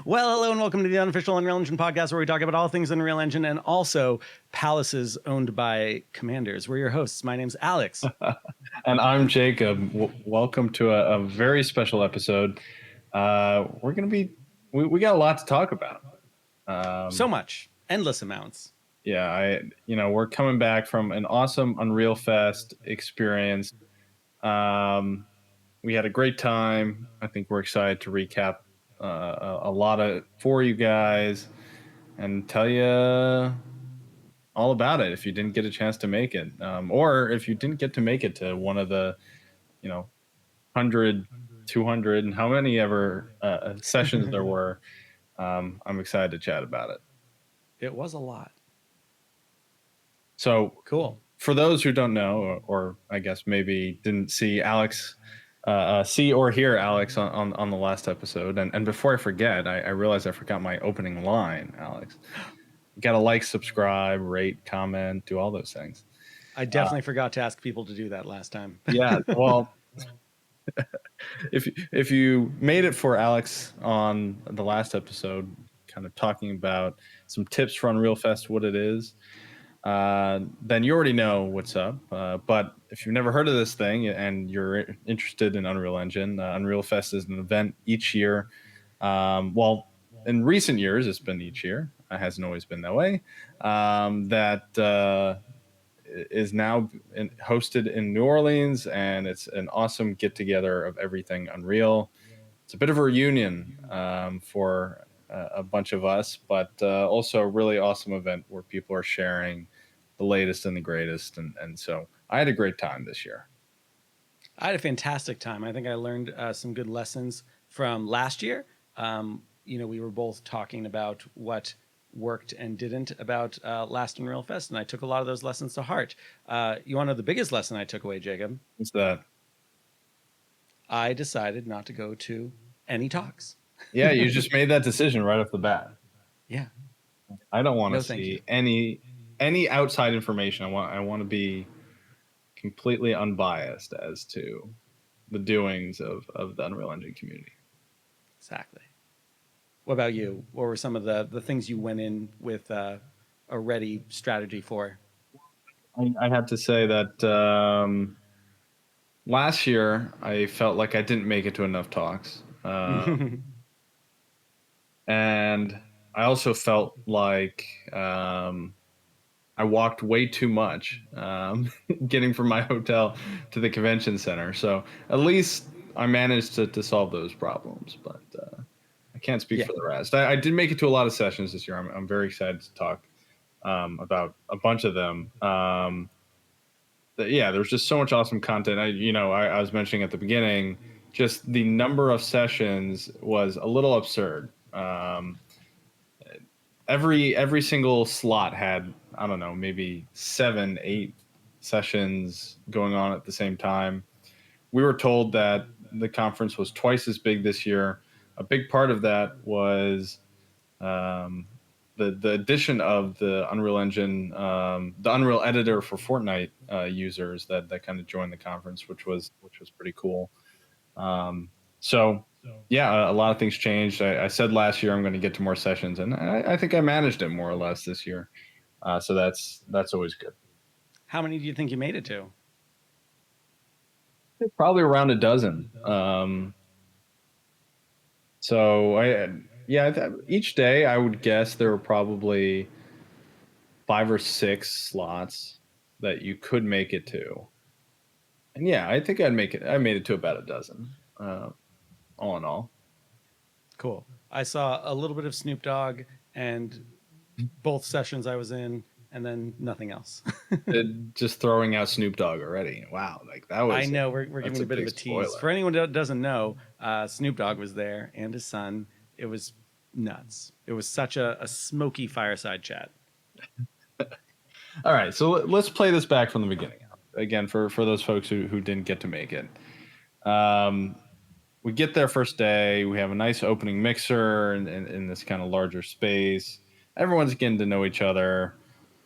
Well, hello and welcome to the Unofficial Unreal Engine podcast, where we talk about all things Unreal Engine and also palaces owned by commanders. We're your hosts. My name's Alex. And I'm Jacob. Welcome to a very special episode. We're going to be, we got a lot to talk about. So much. Endless amounts. Yeah, we're coming back from an awesome Unreal Fest experience. We had a great time. I think we're excited to recap a lot of for you guys and tell you all about it if you didn't get a chance to make it, or if you didn't get to make it to one of the, 100, 200, and how many ever sessions there were. I'm excited to chat about it. It was a lot. So cool. For those who don't know, or I guess maybe didn't see Alex, see or hear Alex on the last episode, and before I forget, I realized I forgot my opening line, Alex. You gotta like, subscribe, rate, comment, do all those things. I definitely forgot to ask people to do that last time. Yeah, well, if you made it for Alex on the last episode, kind of talking about some tips for Unreal Fest, what it is, then you already know what's up. But if you've never heard of this thing and you're interested in Unreal Engine, Unreal Fest is an event each year. Well, in recent years, it's been each year. It hasn't always been that way. That is now hosted in New Orleans, and it's an awesome get-together of everything Unreal. It's a bit of a reunion for a bunch of us, but also a really awesome event where people are sharing the latest and the greatest. And so I had a great time this year. I had a fantastic time. I think I learned some good lessons from last year. We were both talking about what worked and didn't about last Unreal Fest, and I took a lot of those lessons to heart. You want to know the biggest lesson I took away, Jacob? What's that? I decided not to go to any talks. Yeah, you just made that decision right off the bat. Yeah. I don't want to see any outside information. I want to be completely unbiased as to the doings of the Unreal Engine community. Exactly. What about you? What were some of the things you went in with a ready strategy for? I have to say that last year I felt like I didn't make it to enough talks. And I also felt like I walked way too much getting from my hotel to the convention center. So at least I managed to solve those problems, but I can't speak for the rest. I did make it to a lot of sessions this year. I'm very excited to talk about a bunch of them. There's just so much awesome content. I was mentioning at the beginning, just the number of sessions was a little absurd. Every single slot had, I don't know, maybe 7-8 sessions going on at the same time. We were told that the conference was twice as big this year. A big part of that was the addition of the Unreal Engine, the Unreal Editor for Fortnite users that kind of joined the conference, which was pretty cool. A lot of things changed. I said last year I'm going to get to more sessions, and I think I managed it more or less this year. So that's always good. How many do you think you made it to? Probably around a dozen. Each day I would guess there were probably 5 or 6 slots that you could make it to. And yeah, I think I made it to about a dozen, all in all. Cool. I saw a little bit of Snoop Dogg and both sessions I was in, and then nothing else. Just throwing out Snoop Dogg already. Wow, like that was. I know we're giving a bit of a tease. For anyone that doesn't know, Snoop Dogg was there and his son. It was nuts. It was such a smoky fireside chat. All right, so let's play this back from the beginning again for those folks who didn't get to make it. We get there first day. We have a nice opening mixer in this kind of larger space. Everyone's getting to know each other.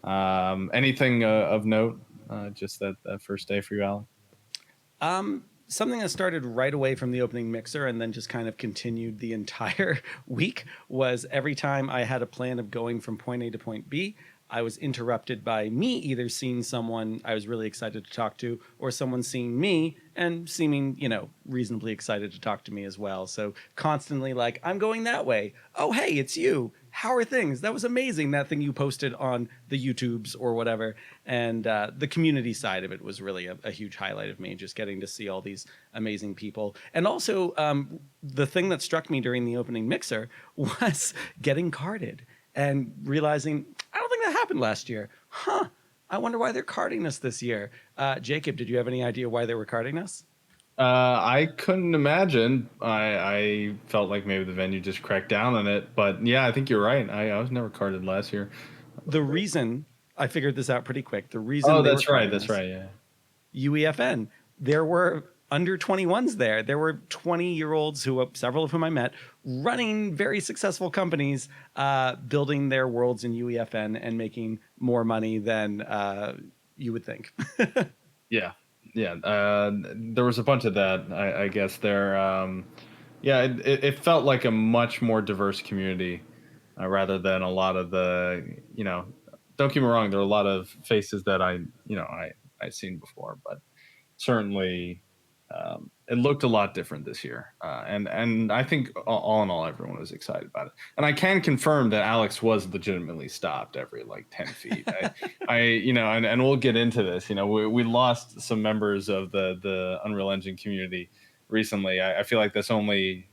Anything of note just that first day for you, Alan? something that started right away from the opening mixer and then just kind of continued the entire week was every time I had a plan of going from point A to point B, I was interrupted by me either seeing someone I was really excited to talk to or someone seeing me and seeming, reasonably excited to talk to me as well. So constantly like, I'm going that way. Oh, hey, it's you. How are things? That was amazing. That thing you posted on the YouTubes or whatever. And the community side of it was really a huge highlight of me, just getting to see all these amazing people. And also, the thing that struck me during the opening mixer was getting carded and realizing, I don't think that happened last year. Huh. I wonder why they're carding us this year. Jacob, did you have any idea why they were carding us? I couldn't imagine. I felt like maybe the venue just cracked down on it, but yeah, I think you're right. I was never carded last year. The reason I figured this out pretty quick, the reason Oh, they were that's right. carding That's us, right. Yeah. UEFN, there were under 21s there. There were 20-year-olds several of whom I met, running very successful companies, building their worlds in UEFN and making more money than you would think. Yeah. Yeah. There was a bunch of that, I guess there. Yeah, it felt like a much more diverse community rather than a lot of don't get me wrong, there are a lot of faces that I've seen before, but certainly it looked a lot different this year, and I think all in all, everyone was excited about it. And I can confirm that Alex was legitimately stopped every like 10 feet. And we'll get into this. We lost some members of the Unreal Engine community recently. I feel like that's only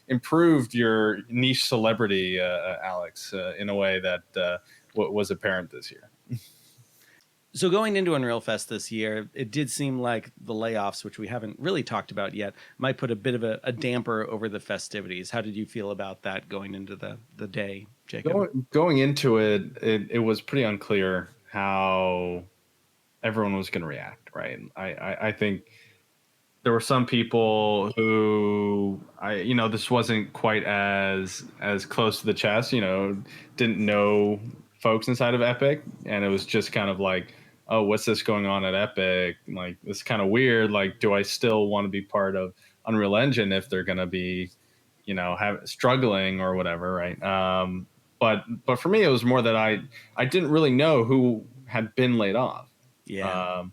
improved your niche celebrity, Alex, in a way that was apparent this year. So going into Unreal Fest this year, it did seem like the layoffs, which we haven't really talked about yet, might put a bit of a damper over the festivities. How did you feel about that going into the day, Jacob? Going into it was pretty unclear how everyone was going to react, right? I think there were some people who this wasn't quite as close to the chest, didn't know folks inside of Epic, and it was just kind of like, oh, what's this going on at Epic? Like, this is kind of weird. Like, do I still want to be part of Unreal Engine if they're going to be, struggling or whatever, right? But for me, it was more that I didn't really know who had been laid off. Yeah.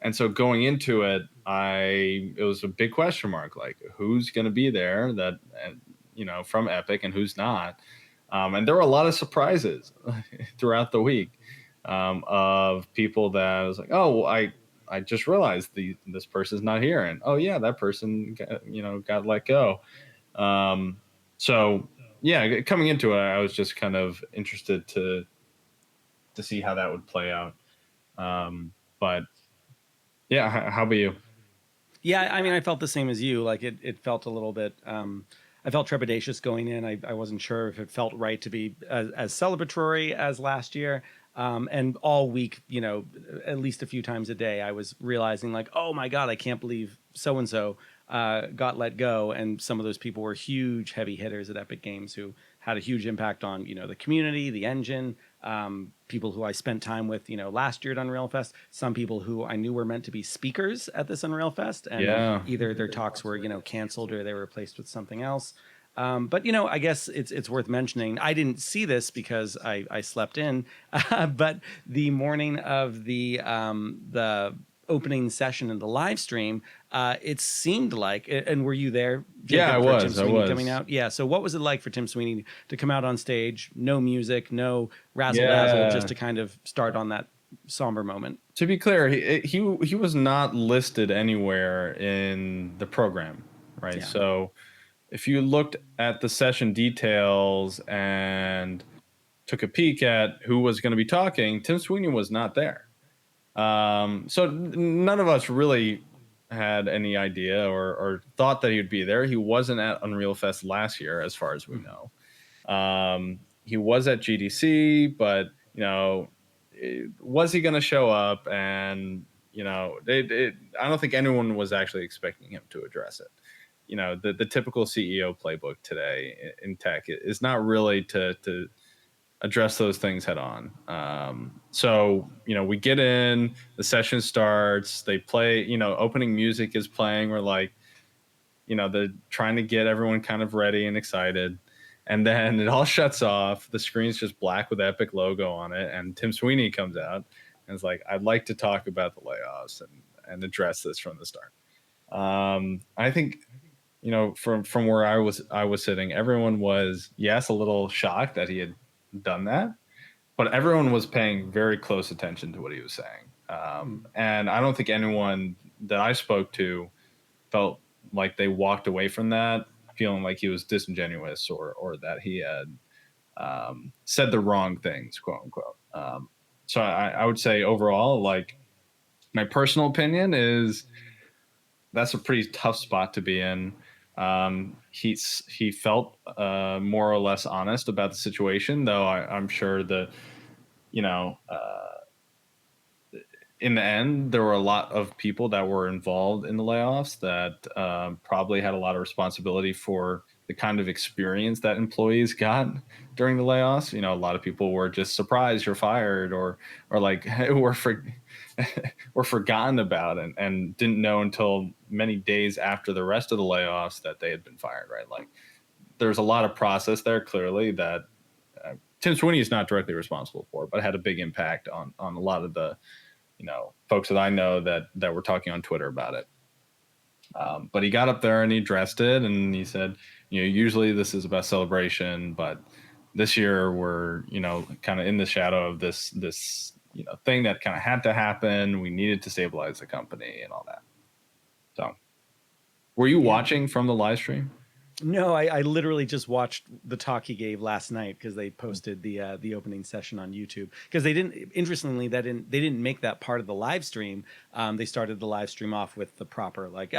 And so going into it, it was a big question mark, like who's going to be there from Epic and who's not. And there were a lot of surprises throughout the week of people that I was like, oh, well, I just realized this person's not here, and oh yeah, that person got let go. So yeah, coming into it, I was just kind of interested to see how that would play out. But yeah, how about you? Yeah, I mean, I felt the same as you. Like it felt a little bit. I felt trepidatious going in. I wasn't sure if it felt right to be as celebratory as last year. And all week, at least a few times a day, I was realizing like, oh my God, I can't believe so and so got let go. And some of those people were huge heavy hitters at Epic Games who had a huge impact on the community, the engine, people who I spent time with last year at Unreal Fest, some people who I knew were meant to be speakers at this Unreal Fest, and Yeah. either their talks were canceled or they were replaced with something else. But I guess it's worth mentioning. I didn't see this because I slept in, but the morning of the opening session in the live stream, it seemed like, and were you there, Jacob, Yeah, I for was. Tim Sweeney I was. coming out? Yeah. So what was it like for Tim Sweeney to come out on stage? No music, no razzle dazzle, Yeah. just to kind of start on that somber moment. To be clear, he was not listed anywhere in the program, right? Yeah. So if you looked at the session details and took a peek at who was going to be talking, Tim Sweeney was not there. So none of us really had any idea or thought that he would be there. He wasn't at Unreal Fest last year, as far as we know. He was at GDC, but was he going to show up? And I don't think anyone was actually expecting him to address it. The typical CEO playbook today in tech is not really to address those things head on. So, we get in, the session starts, they play, opening music is playing. We're like, they're trying to get everyone kind of ready and excited. And then it all shuts off. The screen's just black with Epic logo on it. And Tim Sweeney comes out and is like, I'd like to talk about the layoffs and address this from the start. I think, from where I was sitting, everyone was, yes, a little shocked that he had done that, but everyone was paying very close attention to what he was saying. And I don't think anyone that I spoke to felt like they walked away from that feeling like he was disingenuous or that he had said the wrong things, quote unquote. So I would say overall, like, my personal opinion is that's a pretty tough spot to be in. He felt more or less honest about the situation, though I'm sure that you know in the end, there were a lot of people that were involved in the layoffs that probably had a lot of responsibility for the kind of experience that employees got during the layoffs. A lot of people were just surprised you're fired, or like were forgotten about and didn't know until many days after the rest of the layoffs that they had been fired. Right, like there's a lot of process there clearly that Tim Sweeney is not directly responsible for, but had a big impact on a lot of the folks that I know that were talking on Twitter about it. But he got up there and he addressed it and he said, usually this is about celebration, but this year we're, kind of in the shadow of this thing that kind of had to happen. We needed to stabilize the company and all that. So, were you watching from the live stream? No, I literally just watched the talk he gave last night because they posted the opening session on YouTube. Because they didn't, interestingly, they didn't make that part of the live stream. They started the live stream off with the proper like,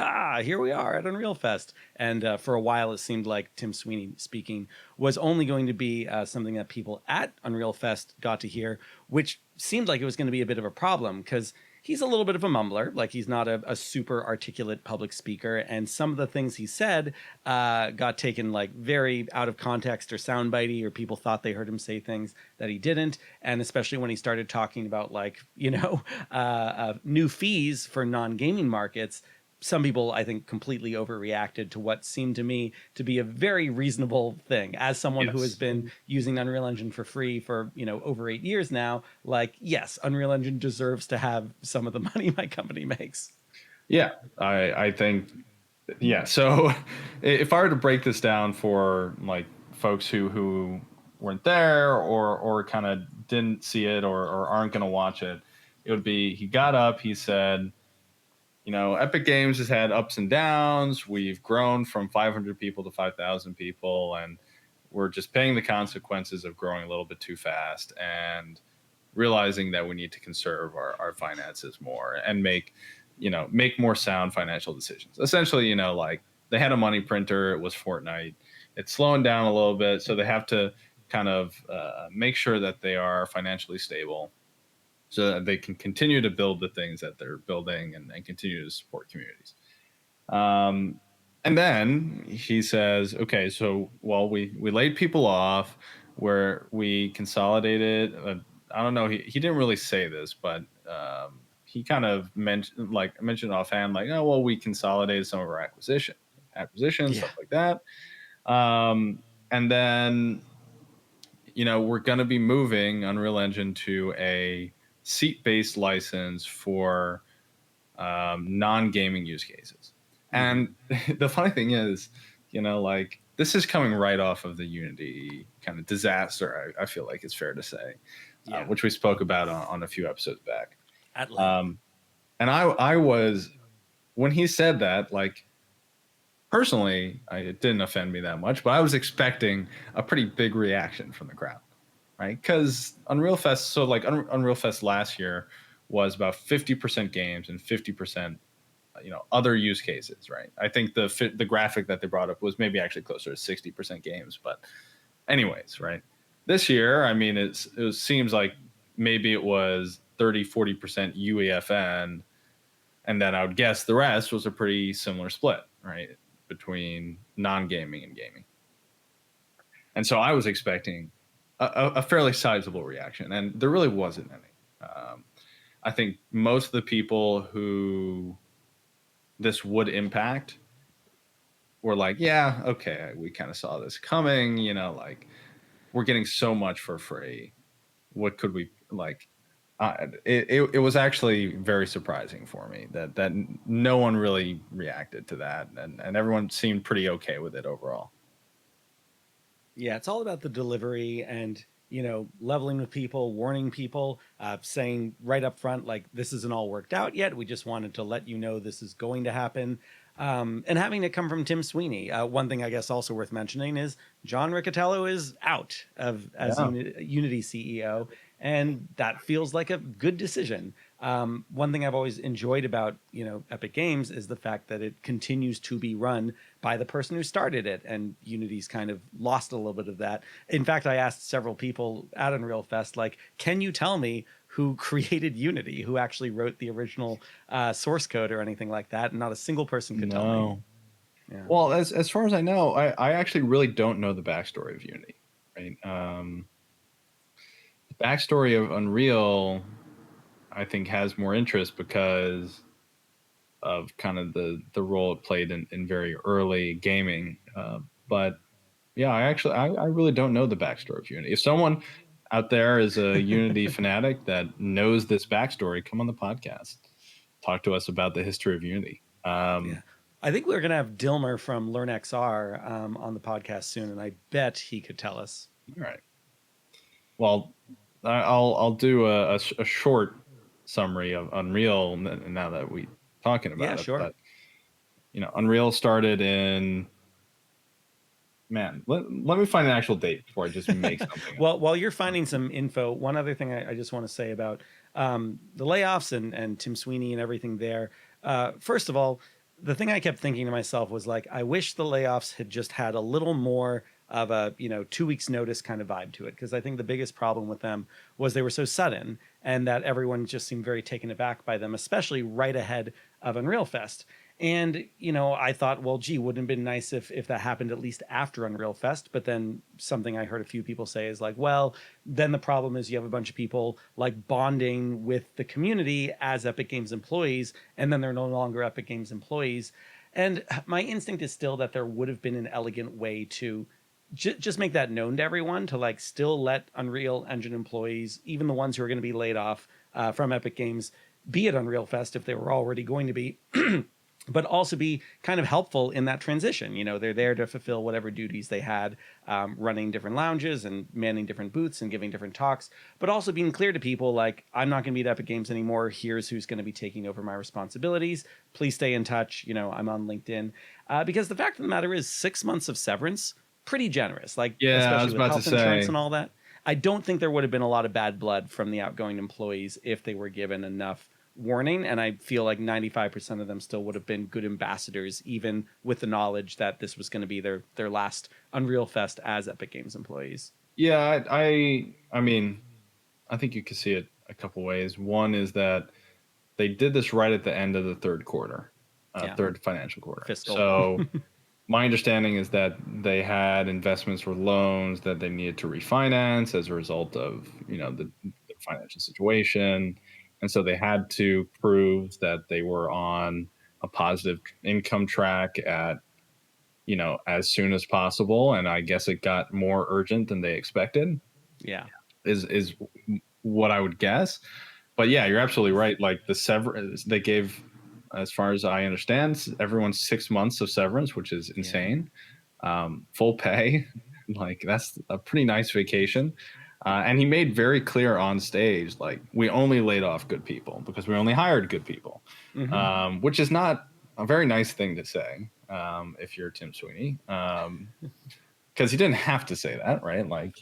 here we are at Unreal Fest, and for a while it seemed like Tim Sweeney speaking was only going to be something that people at Unreal Fest got to hear, which seemed like it was going to be a bit of a problem because he's a little bit of a mumbler. Like he's not a super articulate public speaker. And some of the things he said got taken like very out of context or soundbitey, or people thought they heard him say things that he didn't. And especially when he started talking about like, new fees for non-gaming markets, some people, I think, completely overreacted to what seemed to me to be a very reasonable thing. As someone who has been using Unreal Engine for free for, over 8 years now, like, yes, Unreal Engine deserves to have some of the money my company makes. Yeah, I think, yeah. So if I were to break this down for like folks who weren't there or kind of didn't see it or aren't going to watch it, it would be, he got up, he said, Epic Games has had ups and downs. We've grown from 500 people to 5,000 people, and we're just paying the consequences of growing a little bit too fast and realizing that we need to conserve our finances more and make more sound financial decisions. Essentially, like they had a money printer. It was Fortnite. It's slowing down a little bit, so they have to kind of make sure that they are financially stable, so that they can continue to build the things that they're building and continue to support communities. And then he says, okay, so, well, we laid people off where we consolidated. I don't know. He didn't really say this, but he kind of mentioned offhand, like, oh, well, we consolidated some of our acquisitions, stuff like that. And then, we're going to be moving Unreal Engine to a seat-based license for non-gaming use cases. And the funny thing is, like this is coming right off of the Unity kind of disaster. I feel like it's fair to say, which we spoke about on a few episodes back. And I was, when he said that, like, personally, it didn't offend me that much, but I was expecting a pretty big reaction from the crowd. Right, because Unreal Fest. So like Unreal Fest last year was about 50% games and 50%, other use cases. Right. I think the graphic that they brought up was maybe actually closer to 60% games. But anyways, right. This year, I mean, it seems like maybe it was 30-40% UEFN, and then I would guess the rest was a pretty similar split, right, between non-gaming and gaming. And so I was expecting a fairly sizable reaction, and there really wasn't any. I think most of the people who this would impact were like, yeah, okay, we kind of saw this coming, like we're getting so much for free. What could we like? It was actually very surprising for me that no one really reacted to that, and everyone seemed pretty okay with it overall. Yeah, it's all about the delivery and, leveling with people, warning people, saying right up front, like, this isn't all worked out yet. We just wanted to let you know this is going to happen. And having it come from Tim Sweeney. One thing I guess also worth mentioning is John Riccatello is out of as Yeah. Unity CEO, and that feels like a good decision. One thing I've always enjoyed about Epic Games is the fact that it continues to be run by the person who started it, and Unity's kind of lost a little bit of that. In fact, I asked several people at Unreal Fest, like, can you tell me who created Unity, who actually wrote the original source code or anything like that? And not a single person could tell me. No. Yeah. Well, as far as I know, I actually really don't know the backstory of Unity. Right. The backstory of Unreal, I think, has more interest because of kind of the role it played in very early gaming. But yeah, I really don't know the backstory of Unity. If someone out there is a Unity fanatic that knows this backstory, come on the podcast, talk to us about the history of Unity. Yeah. I think we're going to have Dilmer from LearnXR on the podcast soon, and I bet he could tell us. All right. Well, I'll do a short summary of Unreal now that we talking Yeah, about it. sure. But Unreal started in, man. Let me find an actual date before I just make something up. Well, while you're finding some info, one other thing I just want to say about the layoffs and Tim Sweeney and everything there. First of all, the thing I kept thinking to myself was like, I wish the layoffs had just had a little more of a 2 weeks notice kind of vibe to it, because I think the biggest problem with them was they were so sudden, and that everyone just seemed very taken aback by them, especially right ahead of Unreal Fest. And I thought, well, gee, wouldn't it have been nice if that happened at least after Unreal Fest? But then something I heard a few people say is like, well, then the problem is you have a bunch of people like bonding with the community as Epic Games employees, and then they're no longer Epic Games employees. And my instinct is still that there would have been an elegant way to just make that known to everyone, to like still let Unreal Engine employees, even the ones who are going to be laid off from Epic Games, be at Unreal Fest if they were already going to be. But also be kind of helpful in that transition. They're there to fulfill whatever duties they had, running different lounges and manning different booths and giving different talks, but also being clear to people like, I'm not going to be at Epic Games anymore. Here's who's going to be taking over my responsibilities. Please stay in touch. I'm on LinkedIn. Because the fact of the matter is 6 months of severance, pretty generous, like Yeah, I especially was with about to health insurance say. and all that. I don't think there would have been a lot of bad blood from the outgoing employees if they were given enough warning, and I feel like 95% of them still would have been good ambassadors, even with the knowledge that this was going to be their last Unreal Fest as Epic Games employees. Yeah, I mean, I think you could see it a couple ways. One is that they did this right at the end of the third quarter, Yeah, third financial quarter. fiscal. So my understanding is that they had investments or loans that they needed to refinance as a result of the financial situation, and so they had to prove that they were on a positive income track at as soon as possible. And I guess it got more urgent than they expected. Yeah, Is what I would guess. But yeah, you're absolutely right. Like the severance they gave, as far as I understand, everyone 6 months of severance, which is insane. Full pay, like that's a pretty nice vacation. And he made very clear on stage, like, we only laid off good people because we only hired good people, which is not a very nice thing to say if you're Tim Sweeney, because he didn't have to say that, right? Like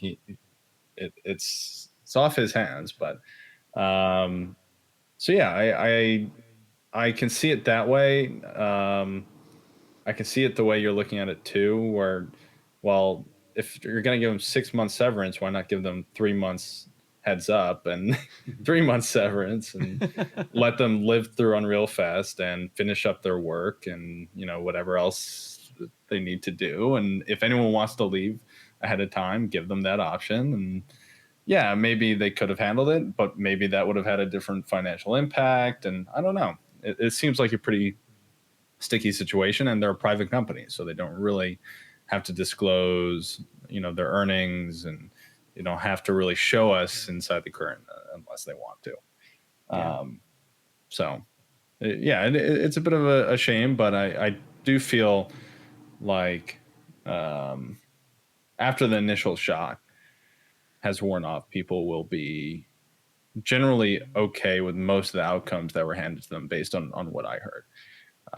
it's off his hands, but so yeah, I can see it that way. I can see it the way you're looking at it too, where, well, if you're going to give them 6 months severance, why not give them 3 months heads up and 3 months severance, and let them live through Unreal Fest and finish up their work and whatever else they need to do. And if anyone wants to leave ahead of time, give them that option. And yeah, maybe they could have handled it, but maybe that would have had a different financial impact. And I don't know. It seems like a pretty sticky situation, and they're a private company, so they don't really have to disclose, their earnings, and they don't have to really show us inside the current unless they want to. Yeah. So, yeah, it's a bit of a shame, but I do feel like um, after the initial shock has worn off, people will be generally okay with most of the outcomes that were handed to them based on what I heard.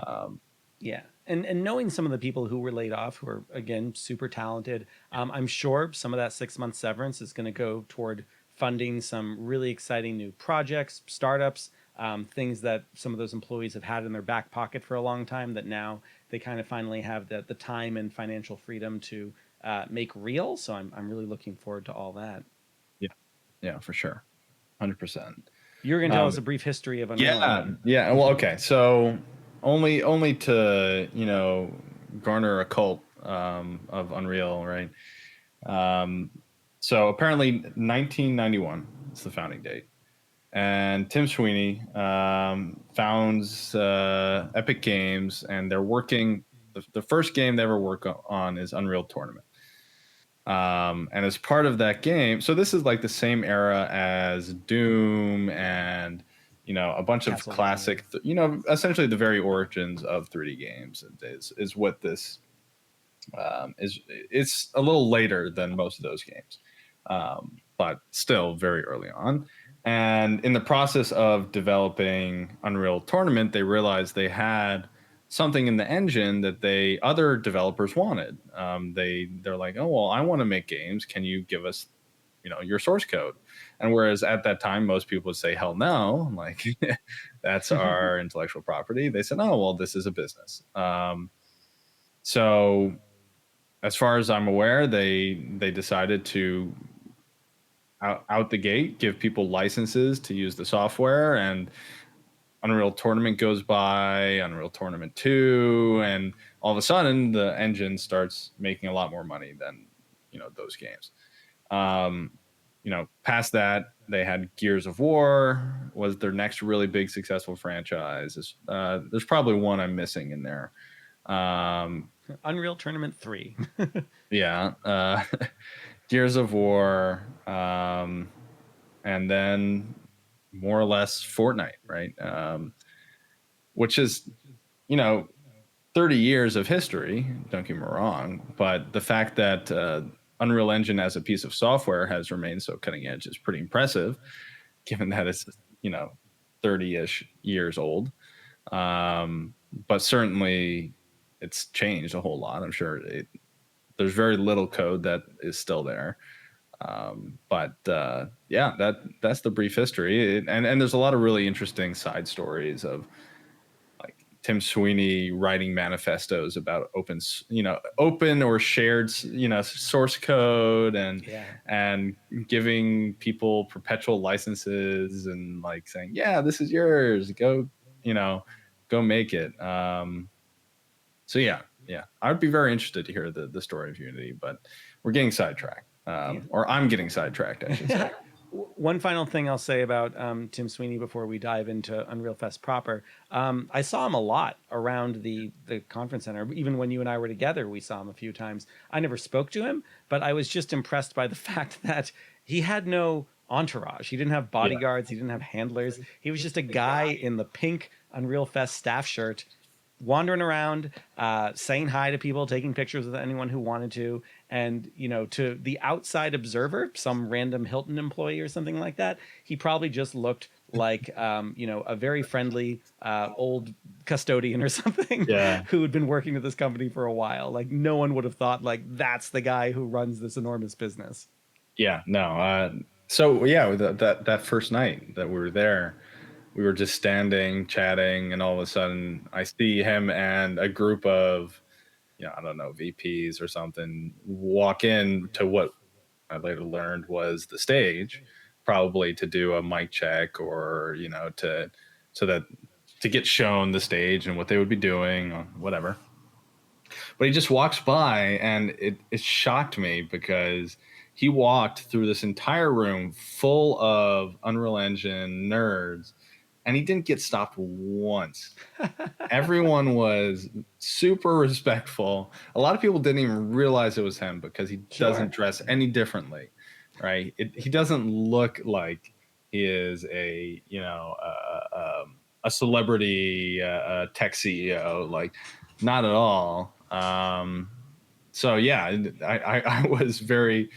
Um, Yeah. And knowing some of the people who were laid off, who are again super talented, I'm sure some of that 6 month severance is going to go toward funding some really exciting new projects, startups, things that some of those employees have had in their back pocket for a long time that now they kind of finally have the time and financial freedom to make real. So I'm really looking forward to all that. yeah, yeah, for sure, 100%. You're going to tell us a brief history of Unreal Yeah, Engine. yeah. Well, okay. So only to garner a cult of Unreal, right? Um, so apparently 1991 is the founding date, and Tim Sweeney founds Epic Games, and they're working. The first game they ever work on is Unreal Tournament. And as part of that game, so this is like the same era as Doom and a bunch of Castlevania. classic, essentially the very origins of 3D games is what this is. It's a little later than most of those games, but still very early on. And in the process of developing Unreal Tournament, they realized they had something in the engine that other developers wanted. They're like, oh well, I want to make games. Can you give us, your source code? And whereas at that time most people would say hell no, like that's our intellectual property. They said, oh well, this is a business. So as far as I'm aware, they decided to out the gate give people licenses to use the software, and Unreal Tournament goes by, Unreal Tournament 2, and all of a sudden the engine starts making a lot more money than, those games. Past that, they had Gears of War was their next really big successful franchise. There's probably one I'm missing in there. Unreal Tournament 3. Yeah. Gears of War, and then more or less Fortnite, right? Which is, 30 years of history, don't get me wrong, but the fact that Unreal Engine as a piece of software has remained so cutting edge is pretty impressive, given that it's, 30-ish years old. But certainly it's changed a whole lot. I'm sure there's very little code that is still there. But yeah, that's the brief history. And there's a lot of really interesting side stories of like Tim Sweeney writing manifestos about open or shared, source code, and giving people perpetual licenses, and like saying, yeah, this is yours. Go make it. So yeah, I would be very interested to hear the story of Unity, but we're getting sidetracked, or I'm getting sidetracked, I should say. One final thing I'll say about Tim Sweeney before we dive into Unreal Fest proper. I saw him a lot around the conference center. Even when you and I were together, we saw him a few times. I never spoke to him, but I was just impressed by the fact that he had no entourage. He didn't have bodyguards. He didn't have handlers. He was just a guy in the pink Unreal Fest staff shirt, wandering around, saying hi to people, taking pictures with anyone who wanted to. And, to the outside observer, some random Hilton employee or something like that, he probably just looked like, a very friendly old custodian or something who had been working with this company for a while. Like no one would have thought like that's the guy who runs this enormous business. Yeah, no. So yeah, that first night that we were there, we were just standing, chatting, and all of a sudden I see him and a group of, I don't know, VPs or something walk in to what I later learned was the stage, probably to do a mic check or, to get shown the stage and what they would be doing or whatever. But he just walks by, and it shocked me because he walked through this entire room full of Unreal Engine nerds, and he didn't get stopped once. Everyone was super respectful. A lot of people didn't even realize it was him because he doesn't dress any differently, right? He doesn't look like he is a celebrity tech CEO, like not at all. So yeah, I was very,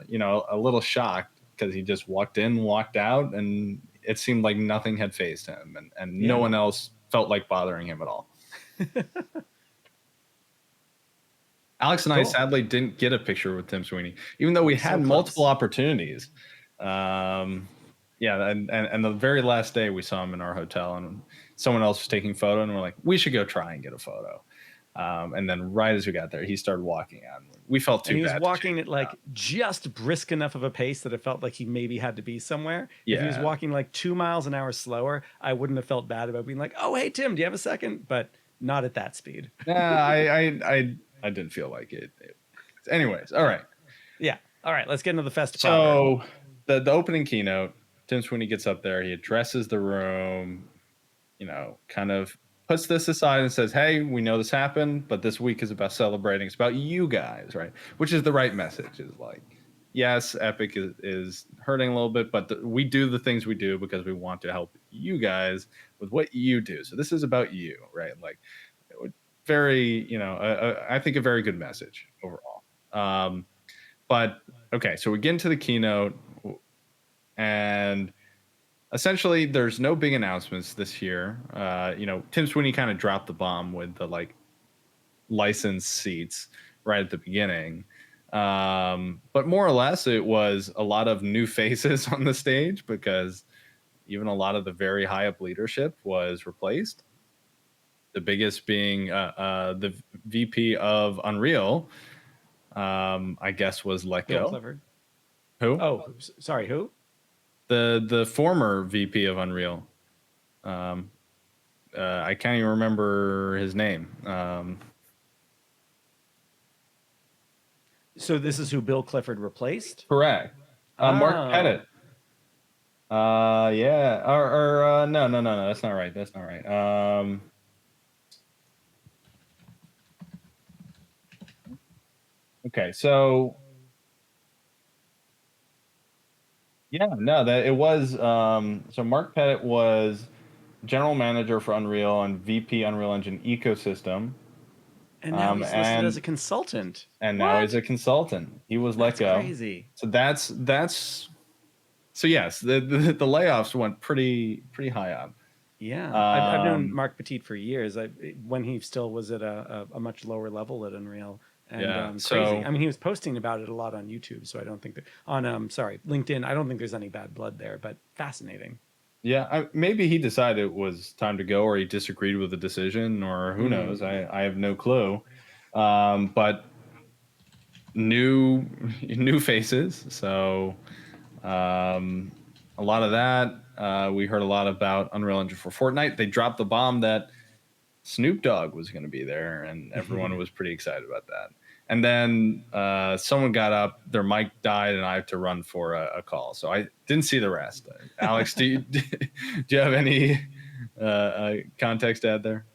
a little shocked because he just walked in, walked out, and it seemed like nothing had phased him, and no one else felt like bothering him at all. Alex and I sadly didn't get a picture with Tim Sweeney, even though we had multiple opportunities. Yeah, and the very last day we saw him in our hotel, and someone else was taking a photo, and we're like, we should go try and get a photo. And then right as we got there, he started walking out. We felt too bad. He was walking at like just brisk enough of a pace that it felt like he maybe had to be somewhere. Yeah. If he was walking like 2 miles an hour slower, I wouldn't have felt bad about being like, oh, hey, Tim, do you have a second? But not at that speed. Yeah, I didn't feel like it. Anyways, all right. Yeah. All right, let's get into the fest. So the opening keynote, Tim Sweeney gets up there, he addresses the room, kind of puts this aside and says, hey, we know this happened, but this week is about celebrating. It's about you guys, right? Which is the right message. Is like, yes, Epic is hurting a little bit, but we do the things we do because we want to help you guys with what you do. So this is about you, right? Like, very, I think a very good message overall. But okay, so we get into the keynote, and essentially there's no big announcements this year. Tim Sweeney kind of dropped the bomb with the licensed seats right at the beginning. But more or less it was a lot of new faces on the stage because even a lot of the very high up leadership was replaced. The biggest being the VP of Unreal, I guess, was let go. Clifford. Who? Oh, sorry, who? The former VP of Unreal. I can't even remember his name. So this is who Bill Clifford replaced? Correct. Mark Pettit. Yeah. Or no. That's not right. That's not right. Okay, so yeah, no, that it was. So Mark Pettit was general manager for Unreal and VP Unreal Engine ecosystem. And now he's listed as a consultant. And now he's a consultant. He was let go. Crazy. So that's. So yes, the layoffs went pretty high up. Yeah, I've known Mark Petit for years. When he still was at a much lower level at Unreal. And crazy. I mean, he was posting about it a lot on YouTube, so I don't think that on LinkedIn. I don't think there's any bad blood there, but fascinating. Yeah, maybe he decided it was time to go, or he disagreed with the decision, or who knows. I have no clue. But new faces, so a lot of that. We heard a lot about Unreal Engine for Fortnite. They dropped the bomb that Snoop Dogg was going to be there, and everyone was pretty excited about that. And then someone got up, their mic died, and I had to run for a call. So I didn't see the rest. Alex, do you have any context to add there?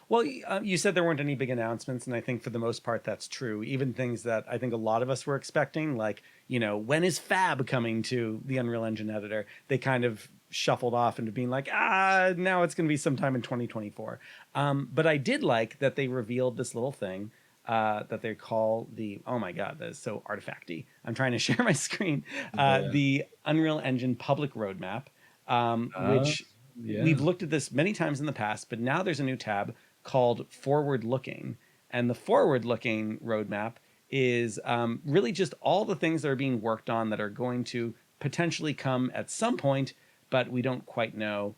Well, you said there weren't any big announcements, and I think for the most part that's true. Even things that I think a lot of us were expecting, like, when is Fab coming to the Unreal Engine editor? They kind of shuffled off into being like, now it's going to be sometime in 2024. But I did like that they revealed this little thing that they call oh my God, that is so artifacty. I'm trying to share my screen. The Unreal Engine public roadmap, which we've looked at this many times in the past, but now there's a new tab called Forward Looking. And the Forward Looking roadmap is really just all the things that are being worked on that are going to potentially come at some point, but we don't quite know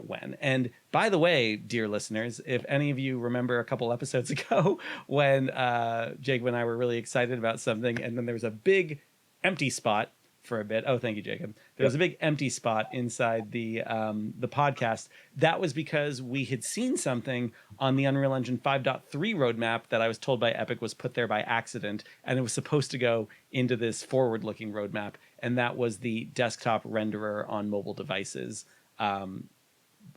when. And by the way, dear listeners, if any of you remember a couple episodes ago when Jacob and I were really excited about something, and then there was a big empty spot, for a bit. Oh, thank you, Jacob. There was Yep. a big empty spot inside the podcast. That was because we had seen something on the Unreal Engine 5.3 roadmap that I was told by Epic was put there by accident, and it was supposed to go into this forward-looking roadmap, and that was the desktop renderer on mobile devices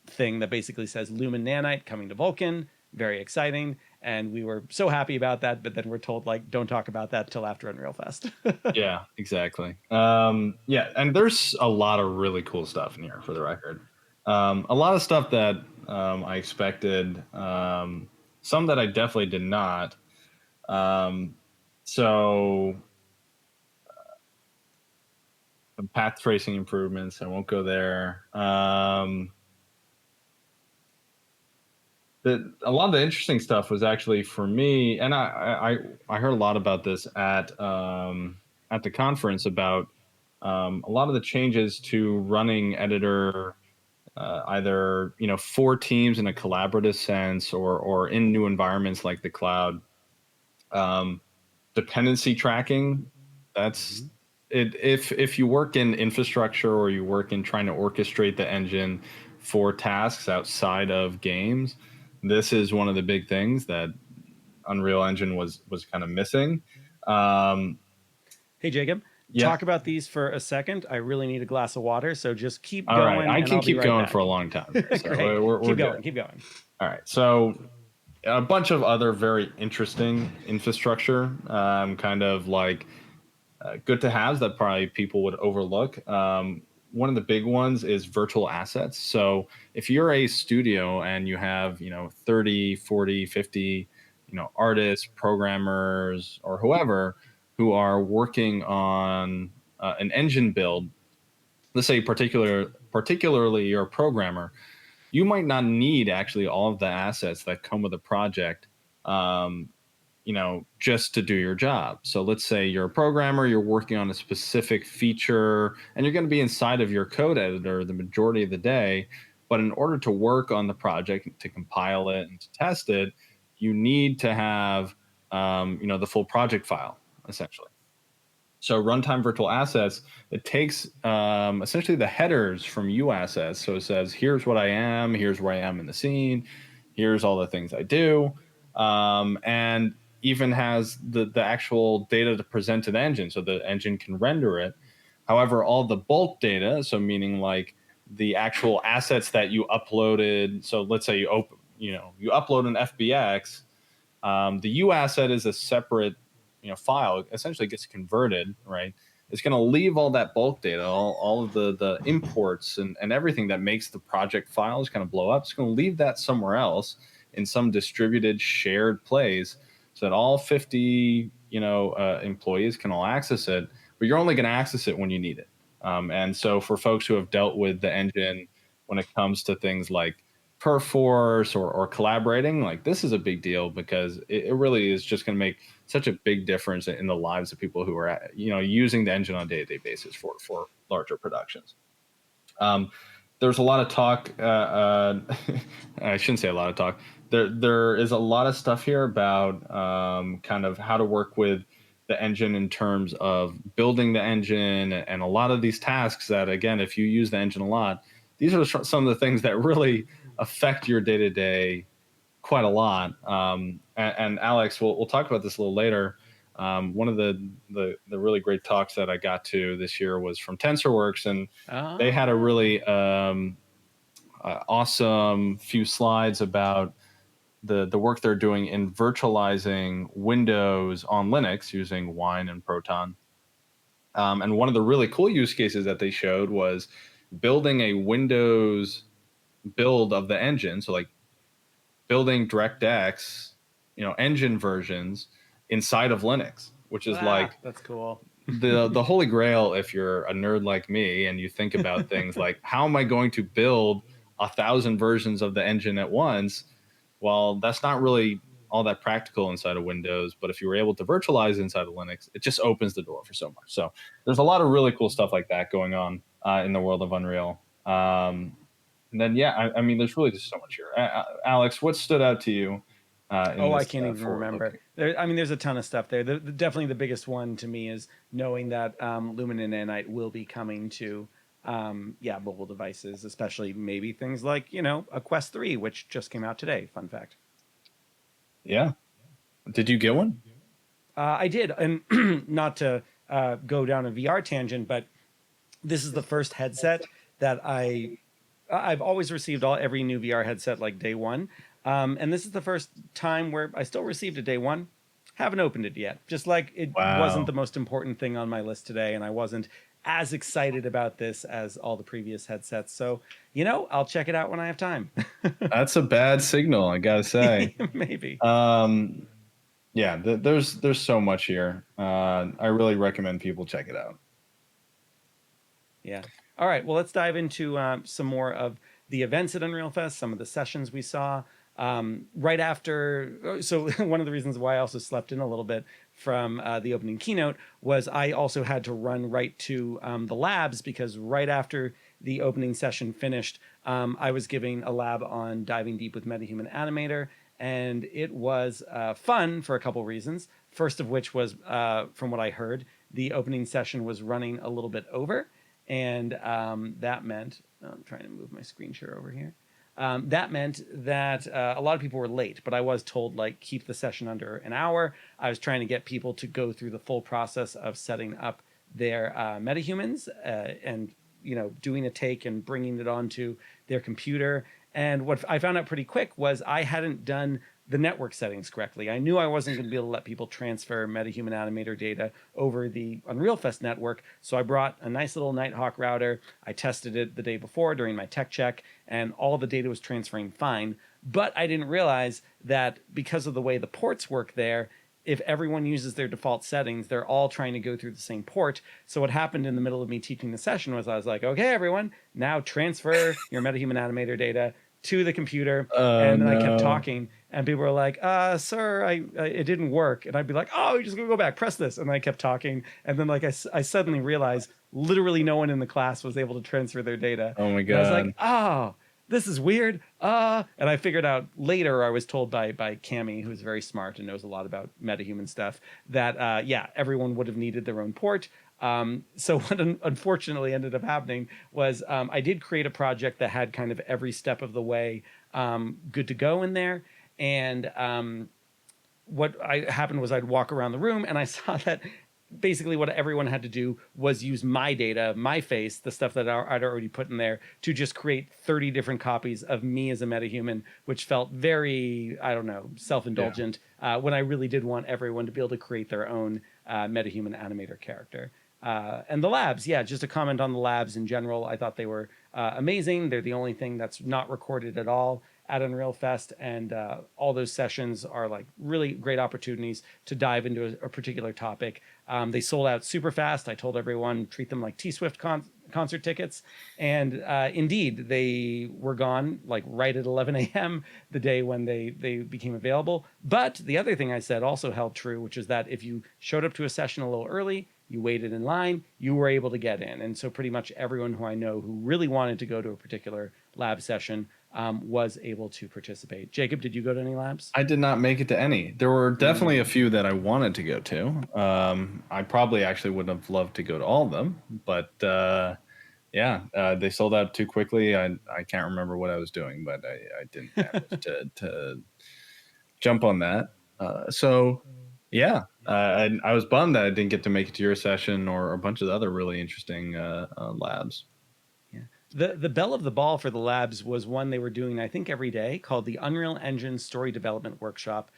thing that basically says Lumen Nanite coming to Vulkan. Very exciting. And we were so happy about that, but then we're told, like, don't talk about that till after Unreal Fest. Yeah, exactly. Yeah, and there's a lot of really cool stuff in here for the record. A lot of stuff that I expected, some that I definitely did not. Um, so path tracing improvements, I won't go there. A lot of the interesting stuff was actually for me, and I heard a lot about this at the conference about a lot of the changes to running editor, either for teams in a collaborative sense or in new environments like the cloud. Um, Dependency tracking, that's Mhm. it. If you work in infrastructure or you work in trying to orchestrate the engine for tasks outside of games, this is one of the big things that Unreal Engine was kind of missing. Um, Hey, Jacob, yeah. talk about these for a second. I really need a glass of water, so just keep All right. going I and can I'll be keep right going for a back. long time here, so Great. we're Keep good. going. Keep going. All right. So a bunch of other very interesting infrastructure, kind of like good to haves that probably people would overlook. One of the big ones is virtual assets. So if you're a studio and you have, 30, 40, 50, artists, programmers, or whoever who are working on an engine build, let's say particularly you're a programmer, you might not need actually all of the assets that come with a project, um, just to do your job. So let's say you're a programmer, you're working on a specific feature, and you're going to be inside of your code editor the majority of the day. But in order to work on the project, to compile it and to test it, you need to have, the full project file essentially. So runtime virtual assets, it takes essentially the headers from UAssets. So it says, here's what I am, here's where I am in the scene, here's all the things I do, and even has the actual data to present to the engine, so the engine can render it. However, all the bulk data, so meaning like the actual assets that you uploaded. So let's say you upload an FBX, the U asset is a separate, file. It essentially gets converted, right? It's going to leave all that bulk data, all of the imports and everything that makes the project files kind of blow up. It's going to leave that somewhere else in some distributed shared place so that all 50, employees can all access it, but you're only going to access it when you need it. And so for folks who have dealt with the engine when it comes to things like Perforce or collaborating, like this is a big deal because it really is just going to make such a big difference in the lives of people who are using the engine on a day-to-day basis for larger productions. There's a lot of talk. I shouldn't say a lot of talk. There is a lot of stuff here about kind of how to work with the engine in terms of building the engine and a lot of these tasks that, again, if you use the engine a lot, these are some of the things that really affect your day to day quite a lot. And Alex, we'll talk about this a little later. One of the really great talks that I got to this year was from TensorWorks, and they Oh, had a yeah. really awesome few slides about the work they're doing in virtualizing Windows on Linux using Wine and Proton. And one of the really cool use cases that they showed was building a Windows build of the engine. So like building DirectX, engine versions inside of Linux, which is Ah, like that's cool. the holy grail if you're a nerd like me and you think about things like how am I going to build 1,000 versions of the engine at once. Well, that's not really all that practical inside of Windows, but if you were able to virtualize inside of Linux, it just opens the door for so much. So there's a lot of really cool stuff like that going on in the world of Unreal. And then yeah, I mean there's really just so much here. Alex, what stood out to you in Oh, I this can't even forward remember. looking? I mean, there's a ton of stuff there. Definitely the biggest one to me is knowing that Lumen and Nanite will be coming to, mobile devices, especially maybe things like, a Quest 3, which just came out today. Fun fact. Yeah. Did you get one? I did. And not to go down a VR tangent, but this is the first headset that I've always received every new VR headset like day one. And this is the first time where I still received it day one. Haven't opened it yet. Just like it wasn't Wow. the most important thing on my list today, and I wasn't as excited about this as all the previous headsets. So, I'll check it out when I have time. That's a bad signal, I gotta say. Maybe. Um, yeah, there's so much here. I really recommend people check it out. Yeah. All right. Well, let's dive into some more of the events at Unreal Fest, some of the sessions we saw. Right after, so one of the reasons why I also slept in a little bit from the opening keynote was I also had to run right to the labs because right after the opening session finished, I was giving a lab on diving deep with MetaHuman Animator, and it was fun for a couple reasons. First of which was, from what I heard, the opening session was running a little bit over, and that meant I'm trying to move my screen share over here. That meant that a lot of people were late, but I was told like keep the session under an hour. I was trying to get people to go through the full process of setting up their metahumans and doing a take and bringing it onto their computer. And what I found out pretty quick was I hadn't done the network settings correctly. I knew I wasn't going to be able to let people transfer MetaHuman Animator data over the Unreal Fest network, so I brought a nice little Nighthawk router. I tested it the day before during my tech check, and all the data was transferring fine. But I didn't realize that because of the way the ports work there, if everyone uses their default settings, they're all trying to go through the same port. So what happened in the middle of me teaching the session was I was like, okay, everyone, now transfer your MetaHuman Animator data to the computer. Oh And then I kept no. talking, and people were like, sir, it didn't work. And I'd be like, oh, you're just gonna go back, press this. And I kept talking. And then like I suddenly realized literally no one in the class was able to transfer their data. Oh my And I was like, god. oh, this is weird. And I figured out later, I was told by Cami, who's very smart and knows a lot about metahuman stuff, that everyone would have needed their own port. So what unfortunately ended up happening was I did create a project that had kind of every step of the way good to go in there. And what happened was I'd walk around the room and I saw that basically what everyone had to do was use my data, my face, the stuff that I'd already put in there to just create 30 different copies of me as a metahuman, which felt very, I don't know, self-indulgent when I really did want everyone to be able to create their own metahuman animator character. And the labs, just a comment on the labs in general. I thought they were amazing. They're the only thing that's not recorded at all at Unreal Fest, and all those sessions are like really great opportunities to dive into a particular topic. They sold out super fast. I told everyone treat them like T-Swift concert tickets, and indeed they were gone like right at 11 a.m. the day when they became available. But the other thing I said also held true, which is that if you showed up to a session a little early, you waited in line, you were able to get in. And so pretty much everyone who I know who really wanted to go to a particular lab session was able to participate. Jacob, did you go to any labs? I did not make it to any. There were definitely a few that I wanted to go to. I probably actually would have loved to go to all of them, but they sold out too quickly. I can't remember what I was doing, but I didn't manage to jump on that. I was bummed that I didn't get to make it to your session or a bunch of the other really interesting labs. Yeah. The belle of the ball for the labs was one they were doing, I think, every day called the Unreal Engine Story Development Workshop.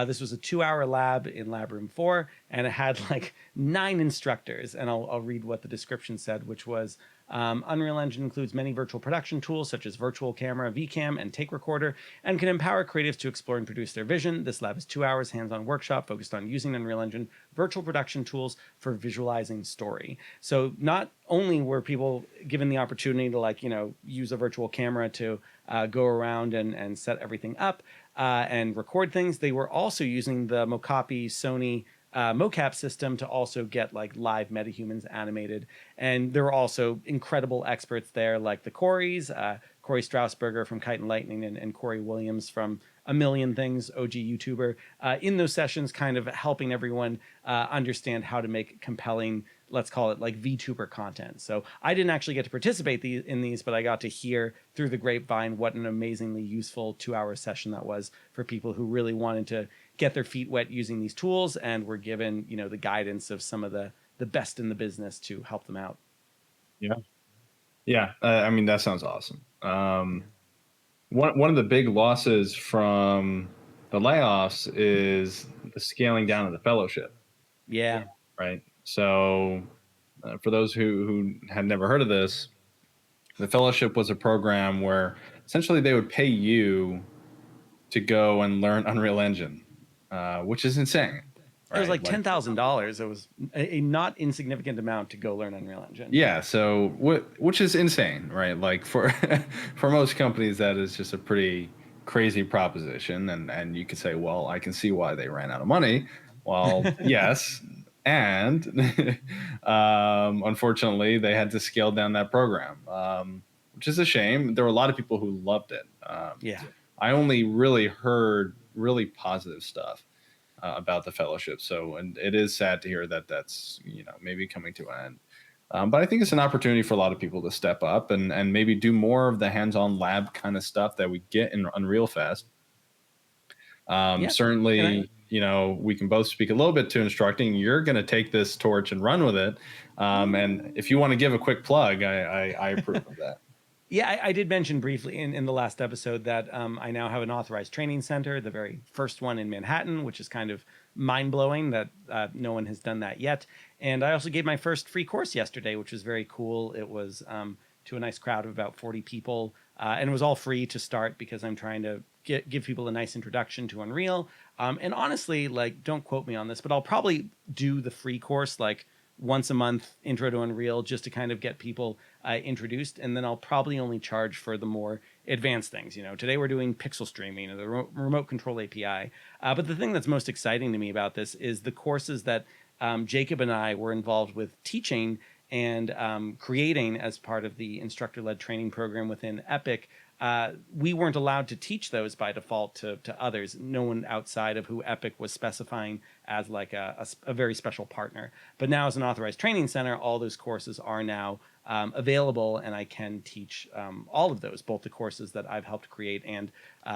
This was a 2-hour lab in Lab Room 4, and it had like 9 instructors. And I'll read what the description said, which was Unreal Engine includes many virtual production tools such as Virtual Camera, VCam, and Take Recorder, and can empower creatives to explore and produce their vision. This lab is 2 hours hands-on workshop focused on using Unreal Engine virtual production tools for visualizing story. So not only were people given the opportunity to use a virtual camera to go around and set everything up and record things, they were also using the Mocapi Sony mocap system to also get like live metahumans animated. And there were also incredible experts there like the Coreys, Corey Strasburger from Kite and Lightning and Corey Williams from A Million Things, OG YouTuber, in those sessions, kind of helping everyone understand how to make compelling, let's call it like VTuber content. So I didn't actually get to participate in these, but I got to hear through the grapevine what an amazingly useful 2 hour session that was for people who really wanted to get their feet wet using these tools and were given, the guidance of some of the best in the business to help them out. Yeah. Yeah. I mean, that sounds awesome. One of the big losses from the layoffs is the scaling down of the fellowship, Yeah. right? So, for those who had never heard of this, the fellowship was a program where essentially they would pay you to go and learn Unreal Engine, which is insane, It was right? like $10,000. It was a not insignificant amount to go learn Unreal Engine. Yeah, so which is insane, right? Like for for most companies, that is just a pretty crazy proposition, and you could say, well, I can see why they ran out of money. Well, yes, and unfortunately, they had to scale down that program, which is a shame. There were a lot of people who loved it. Yeah. I only really heard really positive stuff about the fellowship. So, and it is sad to hear that that's maybe coming to an end. But I think it's an opportunity for a lot of people to step up and maybe do more of the hands-on lab kind of stuff that we get in Unreal Fest. Yeah. Certainly, we can both speak a little bit to instructing. You're going to take this torch and run with it. And if you want to give a quick plug, I approve of that. Yeah, I did mention briefly in the last episode that I now have an authorized training center, the very first one in Manhattan, which is kind of mind blowing that no one has done that yet. And I also gave my first free course yesterday, which was very cool. It was to a nice crowd of about 40 people, and it was all free to start because I'm trying to give people a nice introduction to Unreal. And honestly, like, don't quote me on this, but I'll probably do the free course like once a month, intro to Unreal, just to kind of get people introduced, and then I'll probably only charge for the more advanced things. Today we're doing pixel streaming or the remote control API. But the thing that's most exciting to me about this is the courses that Jacob and I were involved with teaching and creating as part of the instructor-led training program within Epic. We weren't allowed to teach those by default to others. No one outside of who Epic was specifying as like a very special partner. But now as an authorized training center, all those courses are now available, and I can teach all of those, both the courses that I've helped create and